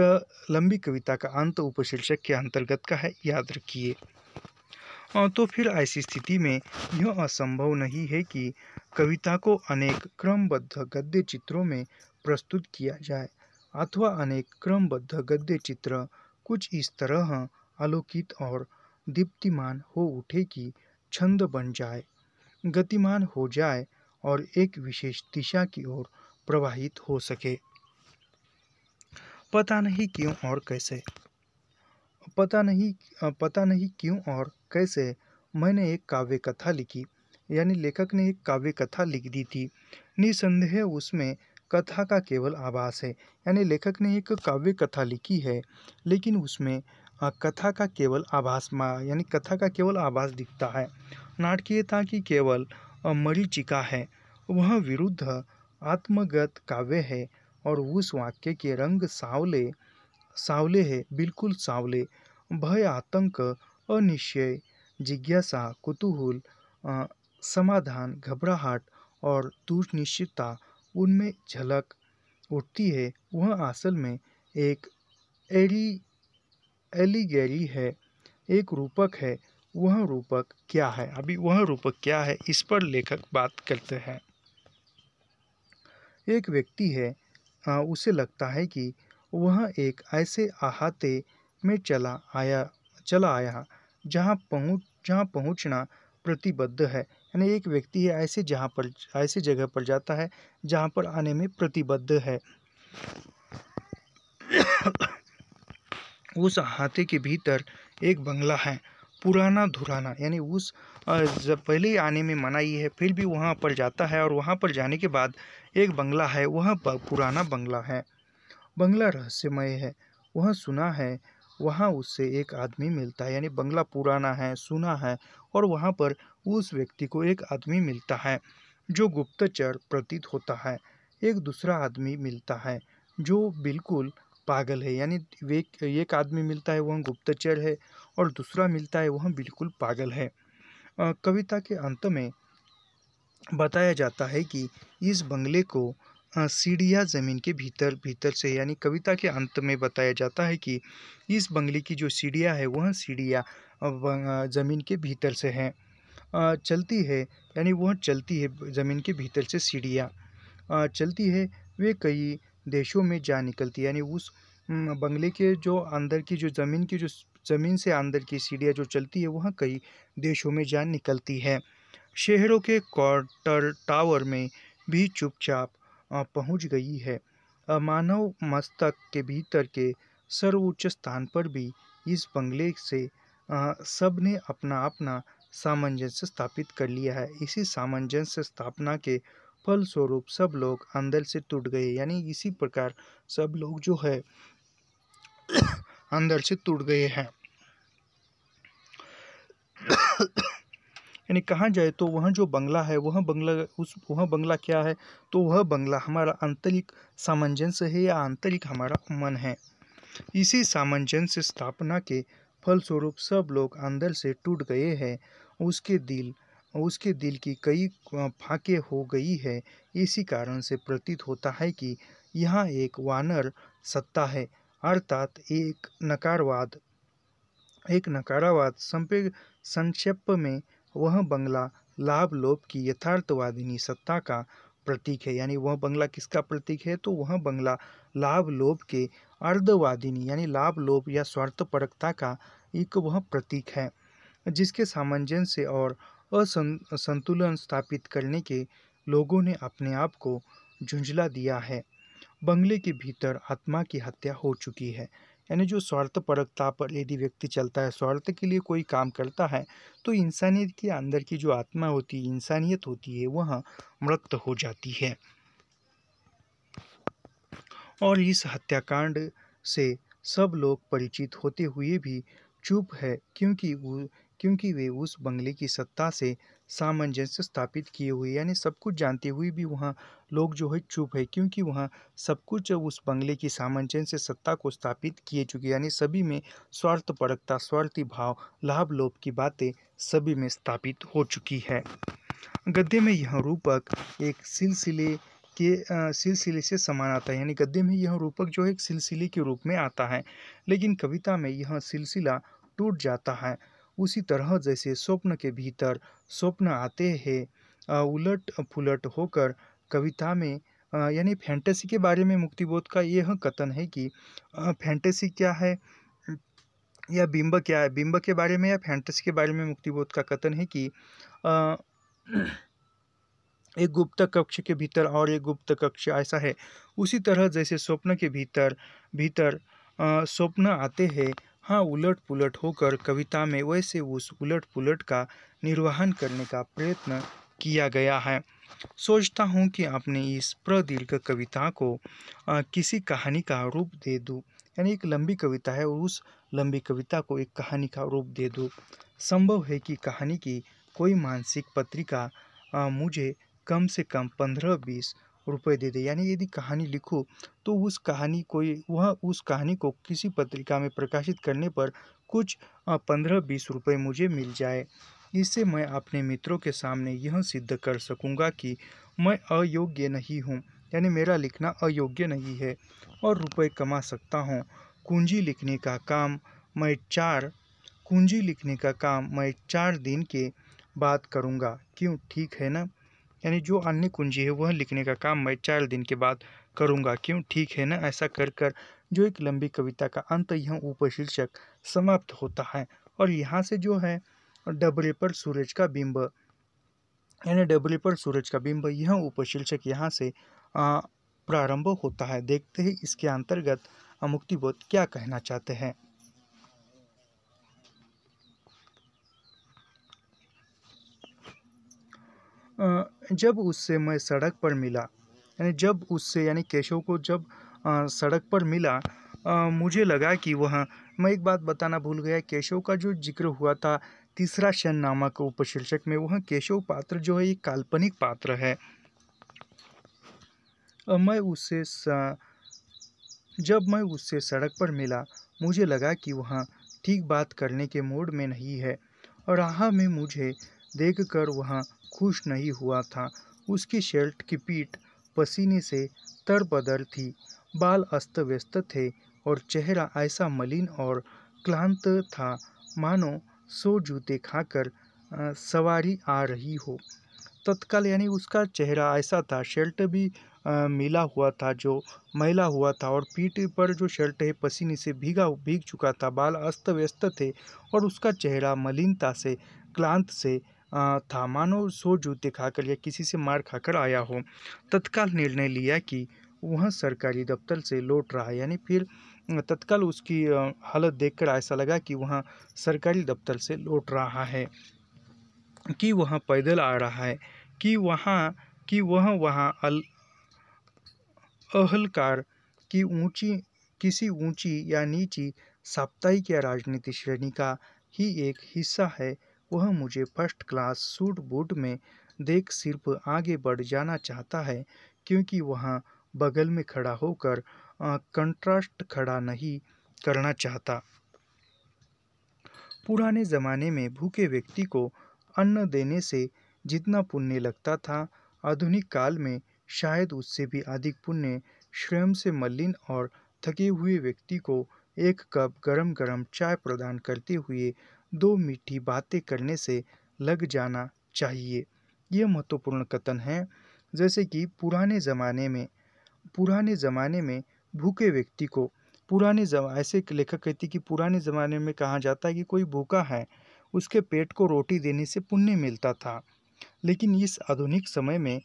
लंबी कविता का अंत उपशीर्षक के अंतर्गत का है, याद रखिए। तो फिर ऐसी स्थिति में यह असंभव नहीं है कि कविता को अनेक क्रमबद्ध गद्य चित्रों में प्रस्तुत किया जाए, अथवा अनेक क्रमबद्ध गद्य चित्र कुछ इस तरह आलोकित और दीप्तिमान हो उठे कि छंद बन जाए, गतिमान हो जाए और एक विशेष दिशा की ओर प्रवाहित हो सके। पता नहीं क्यों और कैसे मैंने एक काव्य कथा लिखी, यानी लेखक ने एक काव्य कथा लिख दी थी। निसंदेह उसमें कथा का केवल आभास है, यानी लेखक ने एक काव्य कथा लिखी है, लेकिन उसमें कथा का केवल आभास दिखता है। नाटकीयता की केवल मरीचिका है। वह विरुद्ध आत्मगत काव्य है और उस वाक्य के रंग सावले है, बिल्कुल सावले। भय, आतंक, अनिश्चय, जिज्ञासा, कुतूहल, समाधान, घबराहट और दुर्निश्चितता उनमें झलक उठती है वह असल में एक एली एलिगेरी है, एक रूपक है। वह रूपक क्या है? अभी वह रूपक क्या है इस पर लेखक बात करते हैं। एक व्यक्ति है, उसे लगता है कि वह एक ऐसे अहाते में चला आया जहाँ पहुँचना प्रतिबद्ध है। यानी एक व्यक्ति है ऐसे जगह पर जाता है जहाँ पर आने में प्रतिबद्ध है। उस अहाते के भीतर एक बंगला है, पुराना धुराना, यानी उस जब पहले ही आने में मनाही है फिर भी वहाँ पर जाता है और वहाँ पर जाने के बाद एक बंगला है, वह पुराना बंगला है। बंगला रहस्यमय है। वह सुना है वहाँ उससे एक आदमी मिलता है, यानी बंगला पुराना है, सुना है और वहाँ पर उस व्यक्ति को एक आदमी मिलता है जो गुप्तचर प्रतीत होता है। एक दूसरा आदमी मिलता है जो बिल्कुल पागल है, यानी एक आदमी मिलता है वह गुप्तचर है और दूसरा मिलता है वह बिल्कुल पागल है। कविता के अंत में बताया जाता है कि इस बंगले को सीढ़ियाँ ज़मीन के भीतर से, यानी कविता के अंत में बताया जाता है कि इस बंगले की जो सीढ़ियाँ है वह सीढ़ियाँ ज़मीन के भीतर से हैं, चलती है, यानी वह चलती है ज़मीन के भीतर से सीढ़ियाँ चलती है। वे कई देशों में जा निकलती है, यानी उस बंगले के जो अंदर की जो ज़मीन से अंदर की सीढ़ियाँ जो चलती है वह कई देशों में जा निकलती है। शहरों के क्वार्टर टावर में भी चुपचाप पहुंच गई है। मानव मस्तक के भीतर के सर्वोच्च स्थान पर भी इस बंगले से सब ने अपना अपना सामंजस्य स्थापित कर लिया है। इसी सामंजस्य स्थापना के फलस्वरूप सब लोग अंदर से टूट गए, यानी इसी प्रकार सब लोग जो है अंदर से टूट गए हैं। यानी कहा जाए तो वह जो बंगला है वह बंगला क्या है? तो वह बंगला हमारा आंतरिक सामंजस्य है या आंतरिक हमारा मन है। इसी सामंजस्य स्थापना के फलस्वरूप सब लोग अंदर से टूट गए हैं। उसके दिल की कई फाके हो गई है। इसी कारण से प्रतीत होता है कि यहाँ एक वानर सत्ता है, अर्थात एक नकारावाद। संक्षेप में वह बंगला लाभ लोभ की यथार्थवादिनी सत्ता का प्रतीक है। यानी वह बंगला किसका प्रतीक है? तो वह बंगला लाभ लोभ के अर्धवादिनी, यानी लाभ लोभ या स्वार्थपरकता का एक वह प्रतीक है, जिसके सामंजस्य और असंतुलन स्थापित करने के लोगों ने अपने आप को झुंझला दिया है। बंगले के भीतर आत्मा की हत्या हो चुकी है। यानी जो स्वार्थपरकता पर यदि व्यक्ति चलता है, स्वार्थ के लिए कोई काम करता है, तो इंसानियत के अंदर की जो आत्मा होती है, इंसानियत होती है, वह मृत हो जाती है। और इस हत्याकांड से सब लोग परिचित होते हुए भी चुप है, क्योंकि वे उस बंगले की सत्ता से सामंजस्य स्थापित किए हुए, यानी सब कुछ जानते हुए भी वहाँ लोग जो है चुप है, क्योंकि वहाँ सब कुछ उस बंगले की सामंजस्य सत्ता को स्थापित किए चुके, यानी सभी में स्वार्थपरकता, स्वार्थी भाव, लाभ लोभ की बातें सभी में स्थापित हो चुकी है। गद्य में यह रूपक एक सिलसिले से समान आता है, यानी गद्य में यह रूपक जो है एक सिलसिले के रूप में आता है, लेकिन कविता में यह सिलसिला टूट जाता है। उसी तरह जैसे स्वप्न के भीतर स्वप्न आते हैं उलट पुलट होकर कविता में, यानी फैंटेसी के बारे में मुक्तिबोध का यह कथन है कि फैंटेसी क्या है या बिंब क्या है। बिंब के बारे में या फैंटेसी के बारे में मुक्तिबोध का कथन है कि एक गुप्त कक्ष के भीतर और एक गुप्त कक्ष ऐसा है। उसी तरह जैसे स्वप्न के भीतर स्वप्न आते हैं, हाँ, उलट पुलट होकर कविता में, वैसे उस उलट पुलट का निर्वहन करने का प्रयत्न किया गया है। सोचता हूँ कि अपने इस प्रदीर्घ कविता को किसी कहानी का रूप दे दूँ, यानी एक लंबी कविता है और उस लंबी कविता को एक कहानी का रूप दे दूँ। संभव है कि कहानी की कोई मानसिक पत्रिका मुझे कम से कम 15-20 रुपये दे दे, यानी यदि कहानी लिखूँ तो उस कहानी को किसी पत्रिका में प्रकाशित करने पर कुछ 15-20 रुपये मुझे मिल जाए। इससे मैं अपने मित्रों के सामने यह सिद्ध कर सकूँगा कि मैं अयोग्य नहीं हूँ, यानी मेरा लिखना अयोग्य नहीं है और रुपए कमा सकता हूँ। कुंजी लिखने का काम मैं 4 दिन के बाद करूँगा। क्यों, ठीक है ना? यानी जो अन्य कुंजी है वह लिखने का काम मैं 4 दिन के बाद करूँगा। क्यों, ठीक है ना? ऐसा कर कर जो एक लंबी कविता का अंत यह उपशीर्षक समाप्त होता है। और यहाँ से जो है डबरे पर सूरज का बिंब, यानी डबरे पर सूरज का बिंब, यह उपशीर्षक यहाँ से प्रारंभ होता है। देखते हैं इसके अंतर्गत मुक्तिबोध क्या कहना चाहते हैं। जब उससे मैं सड़क पर मिला, यानी जब उससे यानी केशव को जब सड़क पर मिला, मुझे लगा कि वह, मैं एक बात बताना भूल गया, केशव का जो जिक्र हुआ था तीसरा शन नामक उपशीर्षक में, वह केशव पात्र जो है एक काल्पनिक पात्र है। जब मैं उससे सड़क पर मिला, मुझे लगा कि वह ठीक बात करने के मूड में नहीं है और राह में मुझे देखकर वह खुश नहीं हुआ था। उसकी शर्ट की पीठ पसीने से तरबदर थी, बाल अस्त व्यस्त थे और चेहरा ऐसा मलिन और क्लांत था मानो 100 जूते खाकर सवारी आ रही हो। तत्काल यानी उसका चेहरा ऐसा था, शर्ट भी मिला हुआ था, जो मैला हुआ था और पीठ पर जो शर्ट है पसीने से भीग चुका था, बाल अस्त व्यस्त थे और उसका चेहरा मलिनता से क्लांत से था मानो 100 जूते खाकर या किसी से मार खाकर आया हो। तत्काल निर्णय लिया कि वह सरकारी दफ्तर से लौट रहा है, यानी फिर तत्काल उसकी हालत देखकर ऐसा लगा कि वह सरकारी दफ्तर से लौट रहा है, कि वह पैदल आ रहा है, कि वह वहाँ अहलकार की किसी ऊंची या नीची साप्ताहिक या राजनीतिक श्रेणी का ही एक हिस्सा है। वह मुझे फर्स्ट क्लास सूट बूट में देख सिर्फ आगे बढ़ जाना चाहता है, क्योंकि वह बगल में खड़ा होकर कंट्रास्ट खड़ा नहीं करना चाहता। पुराने ज़माने में भूखे व्यक्ति को अन्न देने से जितना पुण्य लगता था, आधुनिक काल में शायद उससे भी अधिक पुण्य स्वयं से मलिन और थके हुए व्यक्ति को एक कप गरम गरम चाय प्रदान करते हुए 2 मीठी बातें करने से लग जाना चाहिए। यह महत्वपूर्ण कथन है। जैसे कि पुराने ज़माने में भूखे व्यक्ति को, ऐसे एक लेखक कहती कि पुराने ज़माने में कहा जाता है कि कोई भूखा है, उसके पेट को रोटी देने से पुण्य मिलता था। लेकिन इस आधुनिक समय में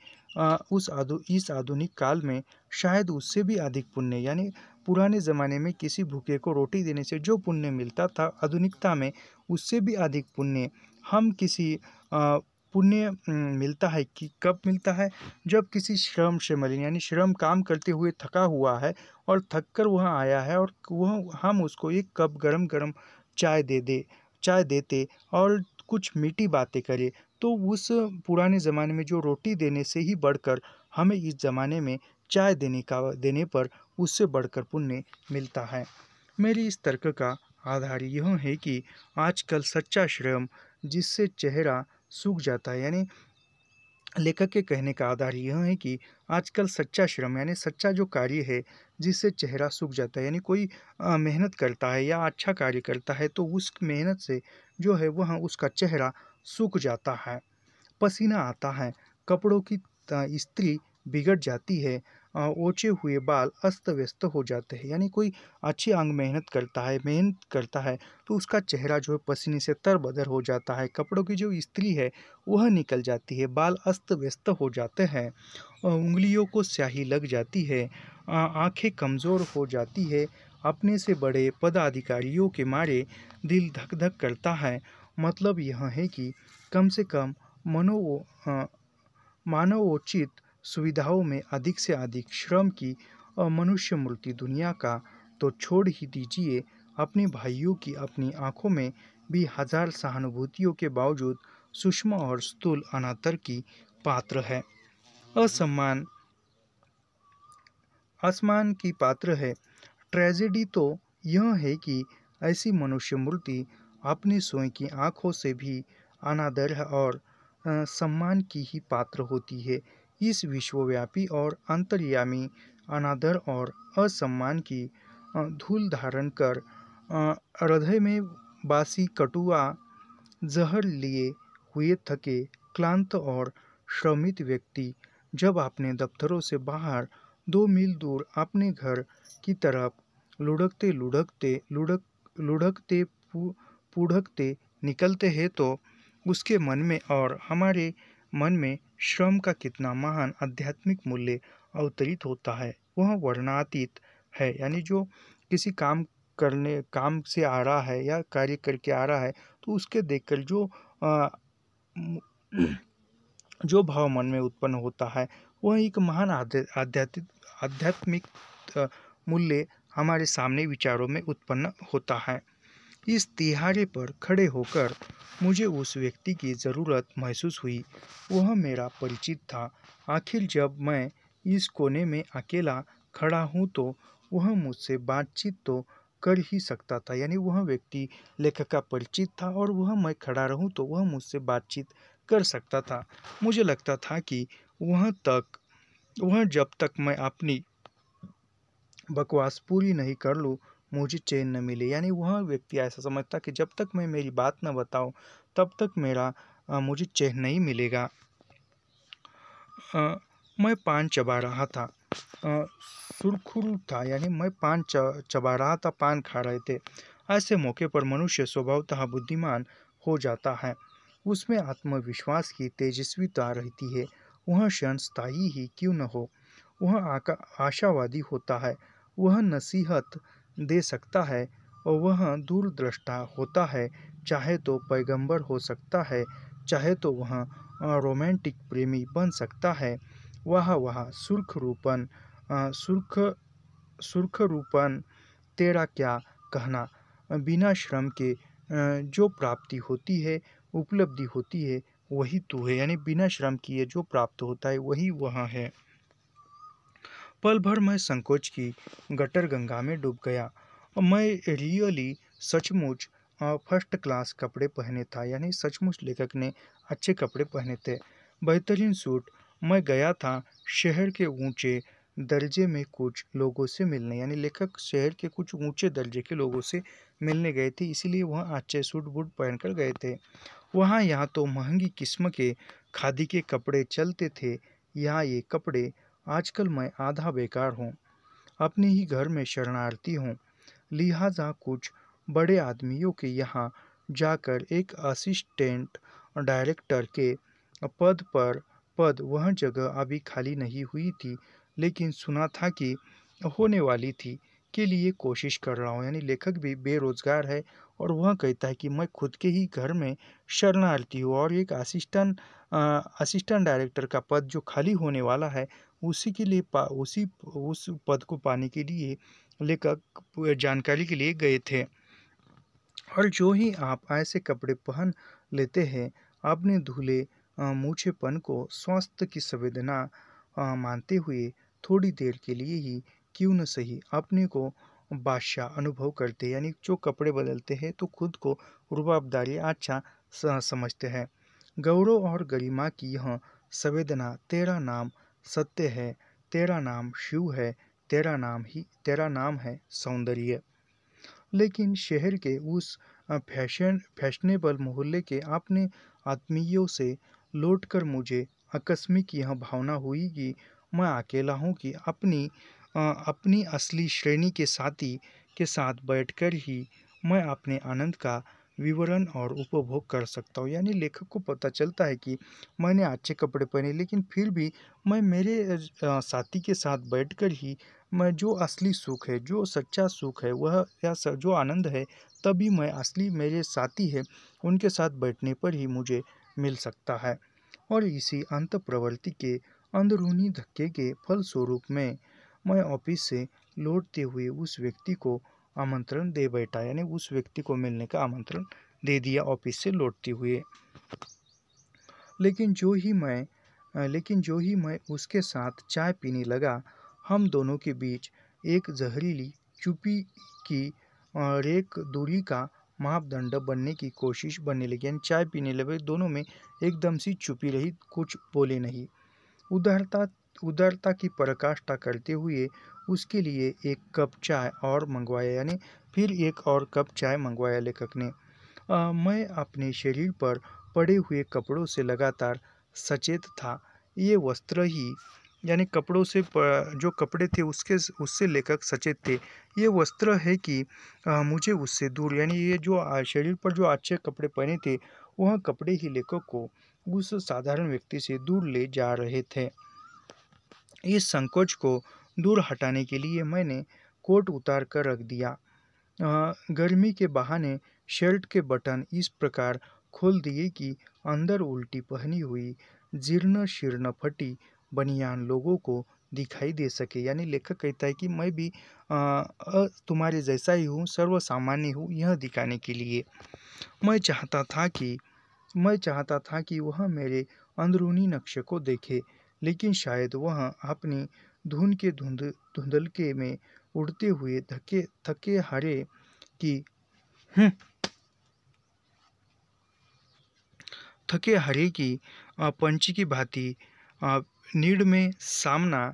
इस आधुनिक काल में शायद उससे भी अधिक पुण्य, यानी पुराने ज़माने में किसी भूखे को रोटी देने से जो पुण्य मिलता था, आधुनिकता में उससे भी अधिक पुण्य हम किसी पुण्य मिलता है कि कब मिलता है, जब किसी श्रम से मलिन, यानी श्रम काम करते हुए थका हुआ है और थक कर वह आया है और वह हम उसको एक कप गरम गरम चाय देते और कुछ मीठी बातें करें, तो उस पुराने ज़माने में जो रोटी देने से ही बढ़कर हमें इस ज़माने में चाय देने पर उससे बढ़कर पुण्य मिलता है। मेरी इस तर्क का आधार यह है कि आजकल सच्चा श्रम जिससे चेहरा सूख जाता है, यानी लेखक के कहने का आधार यह है कि आजकल सच्चा श्रम यानी सच्चा जो कार्य है जिससे चेहरा सूख जाता है, यानी कोई मेहनत करता है या अच्छा कार्य करता है तो उस मेहनत से जो है वह उसका चेहरा सूख जाता है, पसीना आता है, कपड़ों की इस्त्री बिगड़ जाती है, ओछे हुए बाल अस्त व्यस्त हो जाते हैं। यानी कोई अच्छी अंग मेहनत करता है तो उसका चेहरा जो है पसीने से तरबदर हो जाता है, कपड़ों की जो इस्त्री है वह निकल जाती है, बाल अस्त व्यस्त हो जाते हैं, उंगलियों को स्याही लग जाती है, आंखें कमज़ोर हो जाती है, अपने से बड़े पदाधिकारियों के मारे दिल धक धक करता है। मतलब यह है कि कम से कम मानवोचित सुविधाओं में अधिक से अधिक श्रम की मनुष्य मूर्ति दुनिया का तो छोड़ ही दीजिए, अपने भाइयों की अपनी आंखों में भी हजार सहानुभूतियों के बावजूद सूक्ष्म और स्थूल अनादर की पात्र है, असम्मान आसमान की पात्र है। ट्रेजेडी तो यह है कि ऐसी मनुष्य मूर्ति अपनी स्वयं की आँखों से भी अनादर और सम्मान की ही पात्र होती है। इस विश्वव्यापी और अंतर्यामी अनादर और असम्मान की धूल धारण कर हृदय में बासी कटुआ जहर लिए हुए थके, क्लांत और श्रमित व्यक्ति जब अपने दफ्तरों से बाहर 2 मील दूर अपने घर की तरफ लुढ़कते पुढ़कते निकलते हैं तो उसके मन में और हमारे मन में श्रम का कितना महान आध्यात्मिक मूल्य अवतरित होता है। वह वर्णनातीत है, यानी जो किसी काम से आ रहा है या कार्य करके आ रहा है तो उसके देखकर जो भाव मन में उत्पन्न होता है वह एक महान आध्यात्मिक मूल्य हमारे सामने विचारों में उत्पन्न होता है। इस तिहारे पर खड़े होकर मुझे उस व्यक्ति की ज़रूरत महसूस हुई। वह मेरा परिचित था। आखिर जब मैं इस कोने में अकेला खड़ा हूँ तो वह मुझसे बातचीत तो कर ही सकता था, यानी वह व्यक्ति लेखक का परिचित था और वह मैं खड़ा रहूँ तो वह मुझसे बातचीत कर सकता था। मुझे लगता था कि वह जब तक मैं अपनी बकवास पूरी नहीं कर लूँ मुझे चैन न मिले, यानी वह व्यक्ति ऐसा समझता कि जब तक मैं मेरी बात न बताऊं तब तक मुझे चैन नहीं मिलेगा। मैं पान चबा रहा था। सुरखुरु था, यानी मैं पान चबा रहा था, पान खा रहे थे। ऐसे मौके पर मनुष्य स्वभावतः बुद्धिमान हो जाता है। उसमें आत्मविश्वास की तेजस्विता रहती है। वह क्षण स्थायी ही क्यों न हो, वह आशावादी होता है। वह नसीहत दे सकता है और वह दूरदृष्टा होता है। चाहे तो पैगंबर हो सकता है, चाहे तो वह रोमांटिक प्रेमी बन सकता है। वाह वाह सुर्ख रूपन तेरा क्या कहना। बिना श्रम के जो प्राप्ति होती है, उपलब्धि होती है, वही तू है, यानी बिना श्रम किए जो प्राप्त होता है वही वह है। पल भर मैं संकोच की गटर गंगा में डूब गया। मैं रियली सचमुच फर्स्ट क्लास कपड़े पहने था, यानी सचमुच लेखक ने अच्छे कपड़े पहने थे, बेहतरीन सूट। मैं गया था शहर के ऊंचे दर्जे में कुछ लोगों से मिलने, यानी लेखक शहर के कुछ ऊंचे दर्जे के लोगों से मिलने गए थे, इसीलिए वह अच्छे सूट बूट पहनकर गए थे। वहाँ यहाँ तो महंगी किस्म के खादी के कपड़े चलते थे। यहाँ ये कपड़े आजकल मैं आधा बेकार हूँ, अपने ही घर में शरणार्थी हूँ, लिहाजा कुछ बड़े आदमियों के यहाँ जाकर एक असिस्टेंट डायरेक्टर के पद वह जगह अभी खाली नहीं हुई थी, लेकिन सुना था कि होने वाली थी, के लिए कोशिश कर रहा हूँ। यानी लेखक भी बेरोजगार है और वह कहता है कि मैं खुद के ही घर में शरणार्थी हूँ और एक असिस्टेंट डायरेक्टर का पद जो खाली होने वाला है उसी के लिए उस पद को पाने के लिए लेखक जानकारी के लिए गए थे। और जो ही आप ऐसे कपड़े पहन लेते हैं, अपने धुले मूछेपन को स्वास्थ्य की संवेदना मानते हुए थोड़ी देर के लिए ही क्यों न सही अपने को बादशाह अनुभव करते, यानी जो कपड़े बदलते हैं तो खुद को रुबाबदारी अच्छा समझते हैं। गौरव और गरिमा की यह संवेदना, तेरा नाम सत्य है, तेरा नाम शिव है, तेरा नाम है सौंदर्य। लेकिन शहर के उस फैशनेबल मोहल्ले के अपने आत्मीयों से लौटकर मुझे आकस्मिक यह भावना हुई कि मैं अकेला हूँ कि अपनी असली श्रेणी के साथी के साथ बैठकर ही मैं अपने आनंद का विवरण और उपभोग कर सकता हूँ। यानी लेखक को पता चलता है कि मैंने अच्छे कपड़े पहने, लेकिन फिर भी मैं मेरे साथी के साथ बैठकर ही मैं जो असली सुख है, जो सच्चा सुख है, वह जो आनंद है, तभी मैं असली मेरे साथी है उनके साथ बैठने पर ही मुझे मिल सकता है। और इसी अंत प्रवृत्ति के अंदरूनी धक्के के फलस्वरूप मैं ऑफिस से लौटते हुए उस व्यक्ति को आमंत्रण दे बैठा, यानी उस व्यक्ति को मिलने का आमंत्रण दे दिया ऑफिस से लौटते हुए। लेकिन जो ही मैं उसके साथ चाय पीने लगा, हम दोनों के बीच एक जहरीली चुप्पी की रेख दूरी का मापदंड बनने की कोशिश बनने लगी। यानी चाय पीने लगे, दोनों में एकदम सी चुप्पी रही, कुछ बोले नहीं। उदारता उदारता की पराकाष्ठा करते हुए उसके लिए एक कप चाय और मंगवाया, यानी फिर एक और कप चाय मंगवाया लेखक ने। मैं अपने शरीर पर पड़े हुए कपड़ों से लगातार सचेत था। ये वस्त्र ही, यानी कपड़ों से जो कपड़े थे उससे लेखक सचेत थे। ये वस्त्र है कि मुझे उससे दूर, यानी ये जो शरीर पर जो अच्छे कपड़े पहने थे वह कपड़े ही लेखक को उस साधारण व्यक्ति से दूर ले जा रहे थे। इस संकोच को दूर हटाने के लिए मैंने कोट उतार कर रख दिया। गर्मी के बहाने शर्ट के बटन इस प्रकार खोल दिए कि अंदर उल्टी पहनी हुई जीर्ण शीर्ण फटी बनियान लोगों को दिखाई दे सके। यानी लेखक कहता है कि मैं भी तुम्हारे जैसा ही हूँ, सर्वसामान्य हूँ, यह दिखाने के लिए मैं चाहता था कि वह मेरे अंदरूनी नक्शे को देखे, लेकिन शायद वह अपनी धुंधलके में उड़ते हुए थके हारे की पंछी की भांति नीड में समाना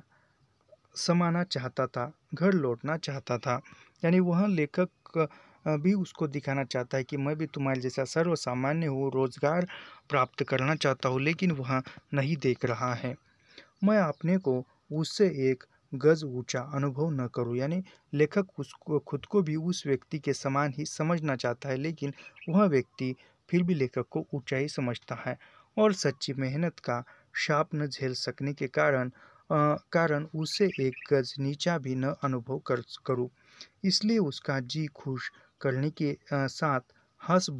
चाहता था, घर लौटना चाहता था। यानी वह लेखक भी उसको दिखाना चाहता है कि मैं भी तुम्हारे जैसा सर्वसामान्य हूँ, रोजगार प्राप्त करना चाहता हूँ, लेकिन वह नहीं देख रहा है। मैं अपने को उससे एक गज ऊंचा अनुभव न करूं। यानी लेखक उसको खुद को भी उस व्यक्ति के समान ही समझना चाहता है, लेकिन वह व्यक्ति फिर भी लेखक को ऊंचा ही समझता है और सच्ची मेहनत का शाप न झेल सकने के कारण उसे एक गज नीचा भी न अनुभव करूं। इसलिए उसका जी खुश करने के साथ हंस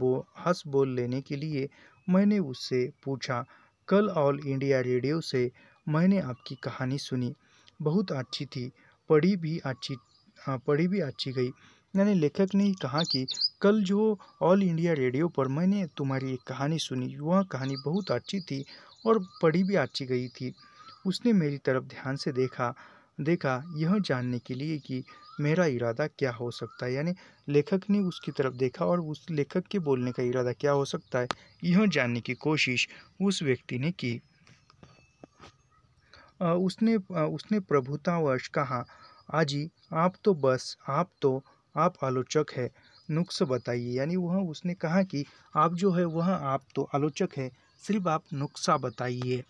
बोल लेने के लिए मैंने उससे पूछा, कल ऑल इंडिया रेडियो से मैंने आपकी कहानी सुनी, बहुत अच्छी थी, पढ़ी भी अच्छी गई। यानी लेखक ने कहा कि कल जो ऑल इंडिया रेडियो पर मैंने तुम्हारी एक कहानी सुनी, वह कहानी बहुत अच्छी थी और पढ़ी भी अच्छी गई थी। उसने मेरी तरफ ध्यान से देखा यह जानने के लिए कि मेरा इरादा क्या हो सकता है। यानी लेखक ने उसकी तरफ देखा और उस लेखक के बोलने का इरादा क्या हो सकता है, यह जानने की कोशिश उस व्यक्ति ने की। उसने प्रभुतावश कहा, आजी आप आलोचक है, नुक्स बताइए। यानी उसने कहा कि आप जो है आप तो आलोचक है, सिर्फ आप नुक्सा बताइए।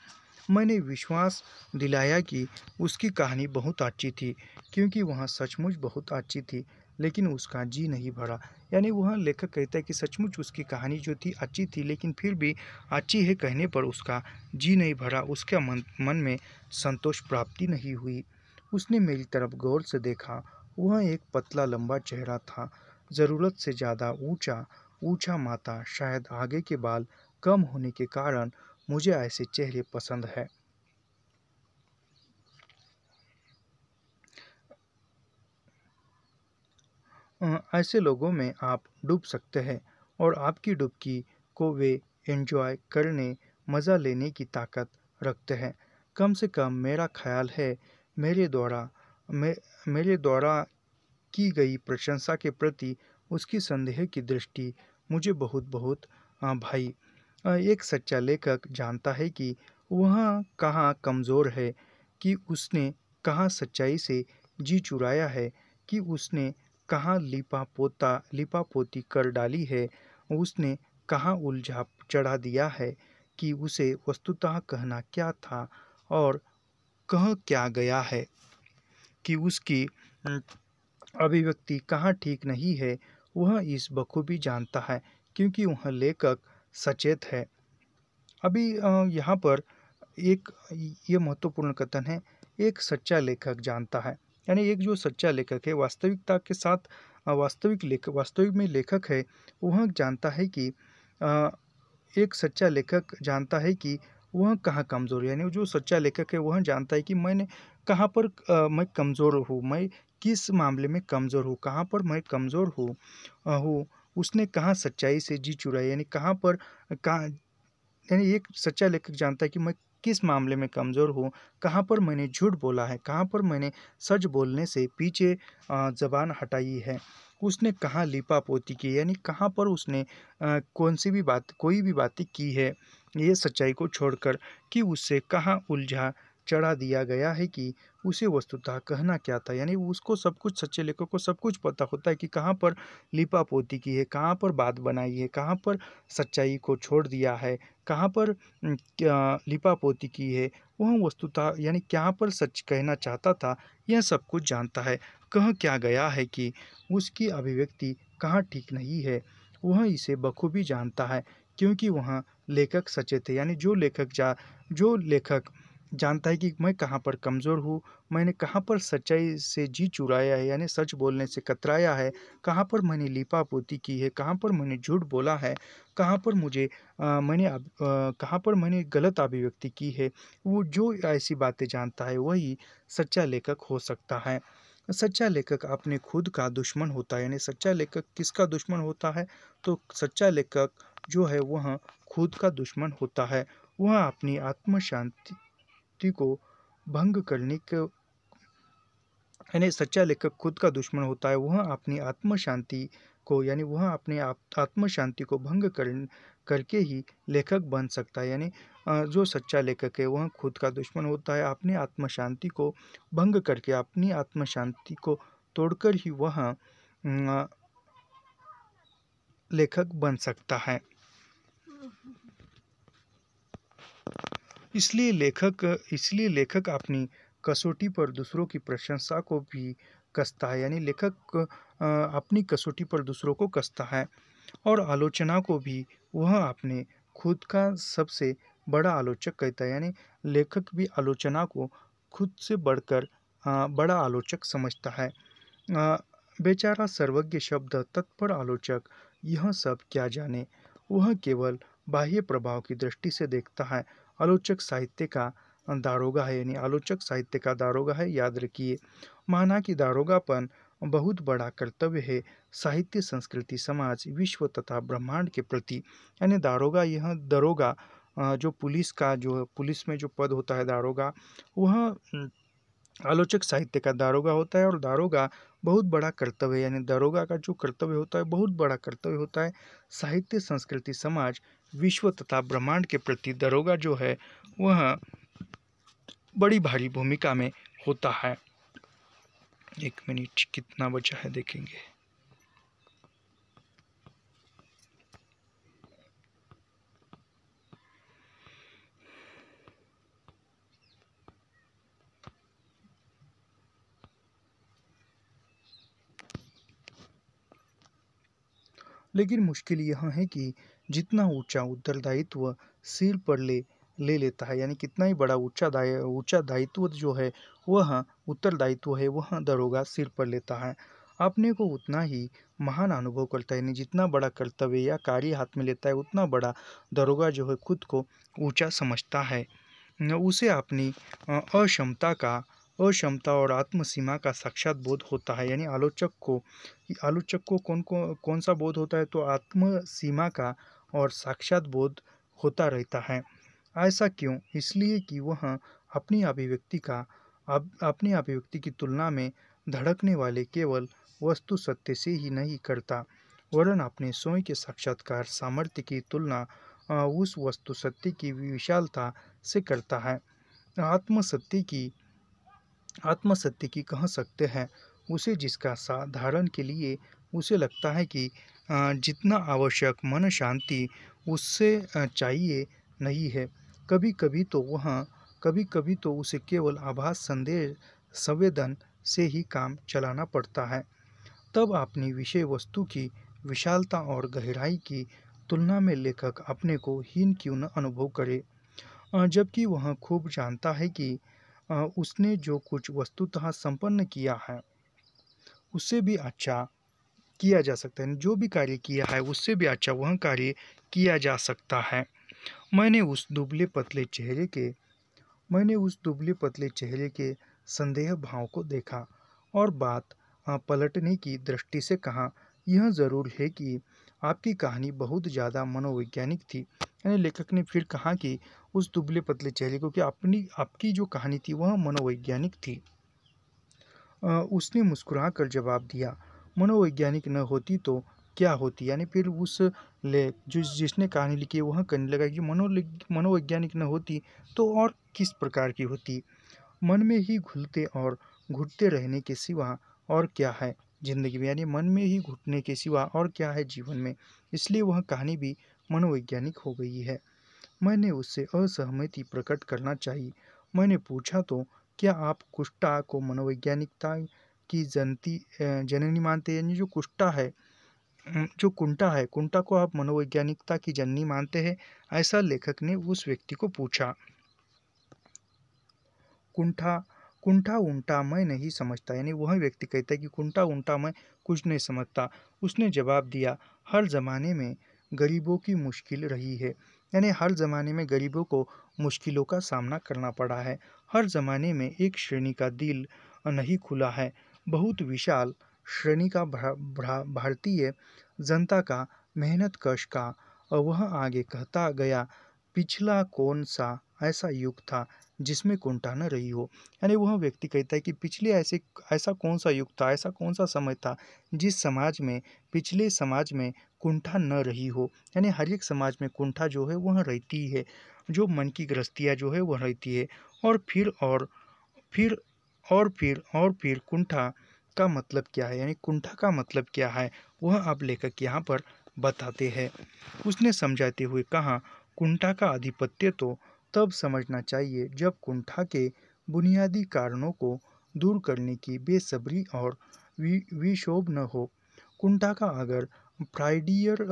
मैंने विश्वास दिलाया कि उसकी कहानी बहुत अच्छी थी, क्योंकि वह सचमुच बहुत अच्छी थी, लेकिन उसका जी नहीं भरा। यानी वह लेखक कहता है कि सचमुच उसकी कहानी जो थी अच्छी थी, लेकिन फिर भी अच्छी है कहने पर उसका जी नहीं भरा, उसके मन में संतोष प्राप्ति नहीं हुई। उसने मेरी तरफ गौर से देखा। वह एक पतला लंबा चेहरा था, ज़रूरत से ज़्यादा ऊंचा माथा, शायद आगे के बाल कम होने के कारण मुझे ऐसे चेहरे पसंद है। ऐसे लोगों में आप डूब सकते हैं और आपकी डुबकी को वे एंजॉय करने, मज़ा लेने की ताकत रखते हैं। कम से कम मेरा ख्याल है मेरे द्वारा की गई प्रशंसा के प्रति उसकी संदेह की दृष्टि मुझे बहुत बहुत भाई। एक सच्चा लेखक जानता है कि वह कहाँ कमज़ोर है, कि उसने कहाँ सच्चाई से जी चुराया है, कि उसने कहाँ लिपापोती कर डाली है, उसने कहाँ उलझा चढ़ा दिया है, कि उसे वस्तुतः कहना क्या था और कह क्या गया है, कि उसकी अभिव्यक्ति कहाँ ठीक नहीं है। वह इस बखूबी जानता है, क्योंकि वह लेखक सचेत है। अभी यहाँ पर एक ये महत्वपूर्ण कथन है, एक सच्चा लेखक जानता है। यानी एक जो सच्चा लेखक है, वास्तविकता के साथ वास्तविक में लेखक है, वह जानता है कि एक सच्चा लेखक जानता है कि वह कहाँ कमज़ोर है। यानी जो सच्चा लेखक है वह जानता है कि मैंने कहाँ पर मैं कमज़ोर हूँ, मैं किस मामले में कमज़ोर हूँ, कहाँ पर मैं कमज़ोर हूँ, उसने कहाँ सच्चाई से जी चुराई, यानी कहाँ पर कहाँ यानी एक सच्चा लेखक जानता है कि मैं किस मामले में कमज़ोर हूँ, कहाँ पर मैंने झूठ बोला है, कहाँ पर मैंने सच बोलने से पीछे ज़बान हटाई है, उसने कहाँ लीपापोती की, यानी कहाँ पर उसने कोई भी बातें की है ये सच्चाई को छोड़कर, कि उससे कहाँ चढ़ा दिया गया है कि उसे वस्तुतः कहना क्या था। यानी उसको सब कुछ, सच्चे लेखक को सब कुछ पता होता है कि कहाँ पर लिपापोती की है, कहाँ पर बात बनाई है, कहाँ पर सच्चाई को छोड़ दिया है, कहाँ पर क्या लिपापोती की है। वह वस्तुतः यानी कहाँ पर सच कहना चाहता था, यह सब कुछ जानता है। कह क्या गया है कि उसकी अभिव्यक्ति कहाँ ठीक नहीं है, वह इसे बखूबी जानता है, क्योंकि वह लेखक सचेत है। यानी जो लेखक जानता है कि मैं कहाँ पर कमज़ोर हूँ, मैंने कहाँ पर सच्चाई से जी चुराया है, यानी सच बोलने से कतराया है, कहाँ पर मैंने लीपापोती की है, कहाँ पर मैंने झूठ बोला है, कहाँ पर कहाँ पर मैंने गलत अभिव्यक्ति की है। वो जो ऐसी बातें जानता है वही सच्चा लेखक हो सकता है। सच्चा लेखक अपने खुद का दुश्मन होता है। यानी सच्चा लेखक किसका दुश्मन होता है? तो सच्चा लेखक जो है वह खुद का दुश्मन होता है। वह अपनी आत्म शांति को भंग करने के यानी सच्चा लेखक खुद का दुश्मन होता है। वह अपनी आत्म शांति को यानी वह अपने आत्म शांति को भंग करके ही लेखक बन सकता है। यानी जो सच्चा लेखक है वह खुद का दुश्मन होता है। अपनी आत्म शांति को भंग करके, अपनी आत्म शांति को तोड़कर ही वह लेखक बन सकता है। इसलिए लेखक अपनी कसौटी पर दूसरों की प्रशंसा को भी कसता है। यानी लेखक अपनी कसौटी पर दूसरों को कसता है और आलोचना को भी वह अपने खुद का सबसे बड़ा आलोचक कहता है। यानी लेखक भी आलोचना को खुद से बढ़कर बड़ा आलोचक समझता है। बेचारा सर्वज्ञ शब्द तत्पर आलोचक यह सब क्या जाने, वह केवल बाह्य प्रभाव की दृष्टि से देखता है। आलोचक साहित्य का दारोगा है। यानी आलोचक साहित्य का दारोगा है, याद रखिए। माना कि दारोगापन बहुत बड़ा कर्तव्य है साहित्य, संस्कृति, समाज, विश्व तथा ब्रह्मांड के प्रति। यानी दरोगा जो पुलिस में जो पद होता है दारोगा, वह आलोचक साहित्य का दारोगा होता है। और दारोगा बहुत बड़ा कर्तव्य है। यानी दारोगा का जो कर्तव्य होता है बहुत बड़ा कर्तव्य होता है साहित्य, संस्कृति, समाज, विश्व तथा ब्रह्मांड के प्रति। दारोगा जो है वह बड़ी भारी भूमिका में होता है। 1 मिनट कितना बचा है देखेंगे। लेकिन मुश्किल यह है कि जितना ऊंचा उत्तरदायित्व सिर पर ले लेता है, यानी कितना ही बड़ा ऊंचा दायित्व जो है वह उत्तरदायित्व है वह दरोगा सिर पर लेता है, अपने को उतना ही महान अनुभव करता है। यानी जितना बड़ा कर्तव्य या कार्य हाथ में लेता है उतना बड़ा दरोगा जो है खुद को ऊंचा समझता है। उसे अपनी अक्षमता और आत्मसीमा का साक्षात बोध होता है। यानी आलोचक को कौन सा बोध होता है? तो आत्मसीमा का और साक्षात बोध होता रहता है। ऐसा क्यों? इसलिए कि वह अपनी अभिव्यक्ति की तुलना में धड़कने वाले केवल वस्तु सत्य से ही नहीं करता, वरन अपने स्वयं के साक्षात्कार सामर्थ्य की तुलना उस वस्तु सत्य की विशालता से करता है। आत्मसत्य की कह सकते हैं उसे, जिसका साधारण के लिए उसे लगता है कि जितना आवश्यक मन शांति उससे चाहिए नहीं है। कभी कभी तो उसे केवल आभास संवेदन से ही काम चलाना पड़ता है। तब अपनी विषय वस्तु की विशालता और गहराई की तुलना में लेखक अपने को हीन क्यों न अनुभव करे, जबकि वह खूब जानता है कि उसने जो कुछ वस्तुतः संपन्न किया है उससे भी अच्छा किया जा सकता है। जो भी कार्य किया है उससे भी अच्छा वह कार्य किया जा सकता है। मैंने उस दुबले पतले चेहरे के संदेह भाव को देखा और बात पलटने की दृष्टि से कहा, यह ज़रूर है कि आपकी कहानी बहुत ज़्यादा मनोवैज्ञानिक थी। यानी लेखक ने फिर कहा कि उस दुबले पतले चेहरे को कि आपकी जो कहानी थी वह मनोवैज्ञानिक थी। उसने मुस्कुरा कर जवाब दिया, मनोवैज्ञानिक न होती तो क्या होती, यानी फिर उस ले जिसने कहानी लिखी है वह कहने लगा कि मनोवैज्ञानिक न होती तो और किस प्रकार की होती। मन में ही घुलते और घुटते रहने के सिवा और क्या है जिंदगी में, यानी मन में ही घुटने के सिवा और क्या है जीवन में। इसलिए वह कहानी भी मनोवैज्ञानिक हो गई है। मैंने उससे असहमति प्रकट करना चाहिए। मैंने पूछा, तो क्या आप कुष्ठा को मनोवैज्ञानिकता की जननी मानते हैं, यानी जो कुष्ठा है, जो कुंठा है, कुंठा को आप मनोवैज्ञानिकता की जननी मानते हैं? ऐसा लेखक ने उस व्यक्ति को पूछा। कुंठा कुंठा उंठा मैं नहीं समझता, यानी वह व्यक्ति कहता है कि कुंठा उंठा मैं कुछ नहीं समझता। उसने जवाब दिया, हर ज़माने में गरीबों की मुश्किल रही है, यानी हर ज़माने में गरीबों को मुश्किलों का सामना करना पड़ा है। हर ज़माने में एक श्रेणी का दिल नहीं खुला है, बहुत विशाल श्रेणी का भारतीय जनता का मेहनत कश का। और वह आगे कहता गया, पिछला कौन सा ऐसा युग था जिसमें कुंठा न रही हो, यानी वह व्यक्ति कहता है कि पिछले ऐसा कौन सा युग था, ऐसा कौन सा समय था जिस समाज में, पिछले समाज में कुंठा न रही हो। यानी हर एक समाज में कुंठा जो है वह रहती है, जो मन की ग्रस्तियाँ जो है वह रहती है। और फिर फिर कुंठा का मतलब क्या है, यानी कुंठा का मतलब क्या है, वह अब लेखक यहाँ पर बताते हैं। उसने समझाते हुए कहा, कुंठा का आधिपत्य तो तब समझना चाहिए जब कुंठा के बुनियादी कारणों को दूर करने की बेसब्री और विक्षोभ न हो। कुंठा का अगर फ्राइडियर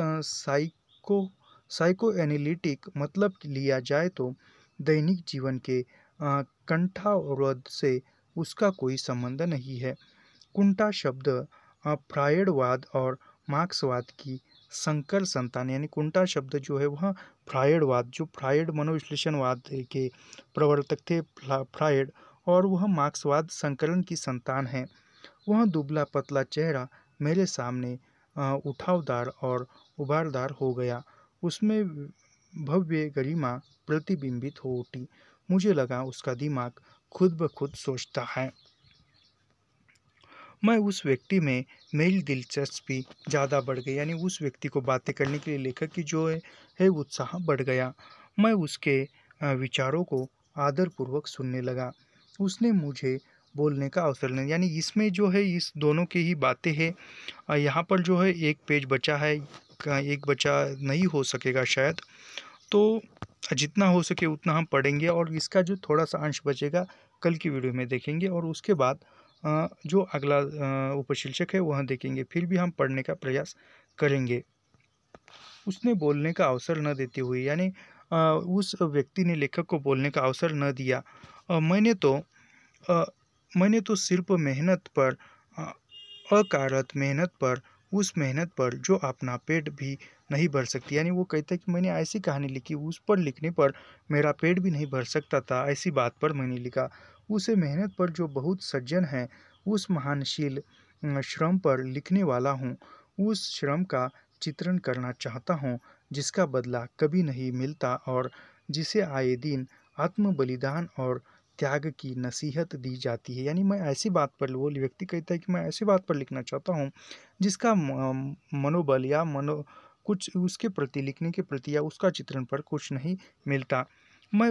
साइको एनालिटिक मतलब लिया जाए तो दैनिक जीवन के कंठावरोध से उसका कोई संबंध नहीं है। कुंठा शब्द फ्रायडवाद और मार्क्सवाद की संकर संतान, यानी कुंठा शब्द जो है वह फ्रायडवाद, जो फ्रायड मनोविश्लेषणवाद के प्रवर्तक थे फ्रायड, और वह मार्क्सवाद संकलन की संतान है। वह दुबला पतला चेहरा मेरे सामने उठावदार और उभारदार हो गया। उसमें भव्य गरिमा प्रतिबिंबित हो उठी। मुझे लगा उसका दिमाग खुद ब खुद सोचता है। मैं उस व्यक्ति में मेरी दिलचस्पी ज़्यादा बढ़ गई, यानी उस व्यक्ति को बातें करने के लिए लेखक की जो है उत्साह बढ़ गया। मैं उसके विचारों को आदरपूर्वक सुनने लगा। उसने मुझे बोलने का अवसर नहीं, यानी इसमें जो है इस दोनों की ही बातें हैं। यहाँ पर जो है एक पेज बचा है, एक बचा नहीं हो सकेगा शायद, तो जितना हो सके उतना हम पढ़ेंगे और इसका जो थोड़ा सा अंश बचेगा कल की वीडियो में देखेंगे और उसके बाद जो अगला उपशीर्षक है वह देखेंगे, फिर भी हम पढ़ने का प्रयास करेंगे। उसने बोलने का अवसर न देते हुए, यानी उस व्यक्ति ने लेखक को बोलने का अवसर न दिया। मैंने तो सिर्फ मेहनत पर, अकारत मेहनत पर, उस मेहनत पर जो अपना पेट भी नहीं भर सकती, यानी वो कहता है कि मैंने ऐसी कहानी लिखी उस पर लिखने पर मेरा पेट भी नहीं भर सकता था, ऐसी बात पर मैंने लिखा। उसे मेहनत पर जो बहुत सज्जन है, उस महानशील श्रम पर लिखने वाला हूँ। उस श्रम का चित्रण करना चाहता हूँ जिसका बदला कभी नहीं मिलता और जिसे आए दिन आत्म बलिदान और त्याग की नसीहत दी जाती है। यानी मैं ऐसी बात पर, वो व्यक्ति कहता है कि मैं ऐसी बात पर लिखना चाहता हूँ जिसका मनोबल या कुछ उसके प्रति, लिखने के प्रति या उसका चित्रण पर कुछ नहीं मिलता। मैं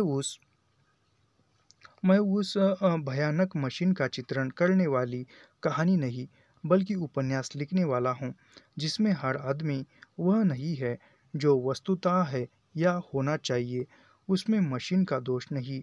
उस भयानक मशीन का चित्रण करने वाली कहानी नहीं बल्कि उपन्यास लिखने वाला हूँ जिसमें हर आदमी वह नहीं है जो वस्तुतः है या होना चाहिए। उसमें मशीन का दोष नहीं,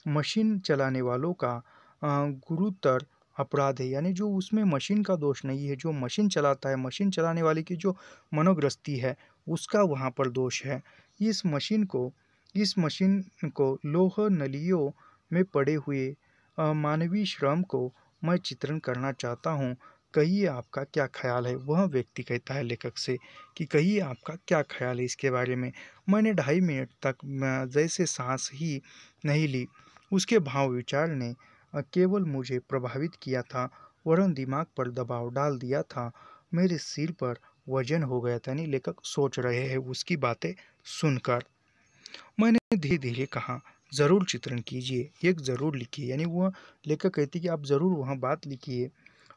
मशीन चलाने वालों का गुरुतर अपराध है। यानी जो उसमें मशीन का दोष नहीं है, जो मशीन चलाता है, मशीन चलाने वाले की जो मनोग्रस्ती है उसका वहाँ पर दोष है। इस मशीन को लोह नलियों में पड़े हुए मानवीय श्रम को मैं चित्रण करना चाहता हूँ। कहिए आपका क्या ख्याल है? वह व्यक्ति कहता है लेखक से कि कहिए आपका क्या ख्याल है इसके बारे में। मैंने 2.5 मिनट तक जैसे सांस ही नहीं ली। उसके भाव विचार ने केवल मुझे प्रभावित किया था वरन दिमाग पर दबाव डाल दिया था। मेरे सिर पर वजन हो गया था। यानी लेखक सोच रहे हैं उसकी बातें सुनकर। मैंने धीरे धीरे कहा, ज़रूर चित्रण कीजिए, एक ज़रूर लिखिए। यानी वह लेखक कहती कि आप ज़रूर वहाँ बात लिखिए।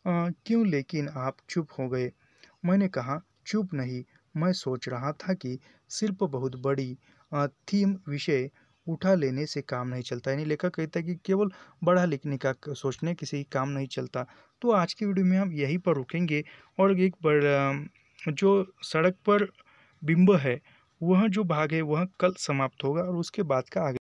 क्यों लेकिन आप चुप हो गए? मैंने कहा, चुप नहीं, मैं सोच रहा था कि सिर्फ बहुत बड़ी थीम विषय उठा लेने से काम नहीं चलता। यानी लेखक कहता है कि केवल बड़ा लिखने का सोचने किसी ही काम नहीं चलता। तो आज की वीडियो में हम यहीं पर रुकेंगे और एक जो सड़क पर बिंब है, वह जो भाग है वह कल समाप्त होगा और उसके बाद का आगे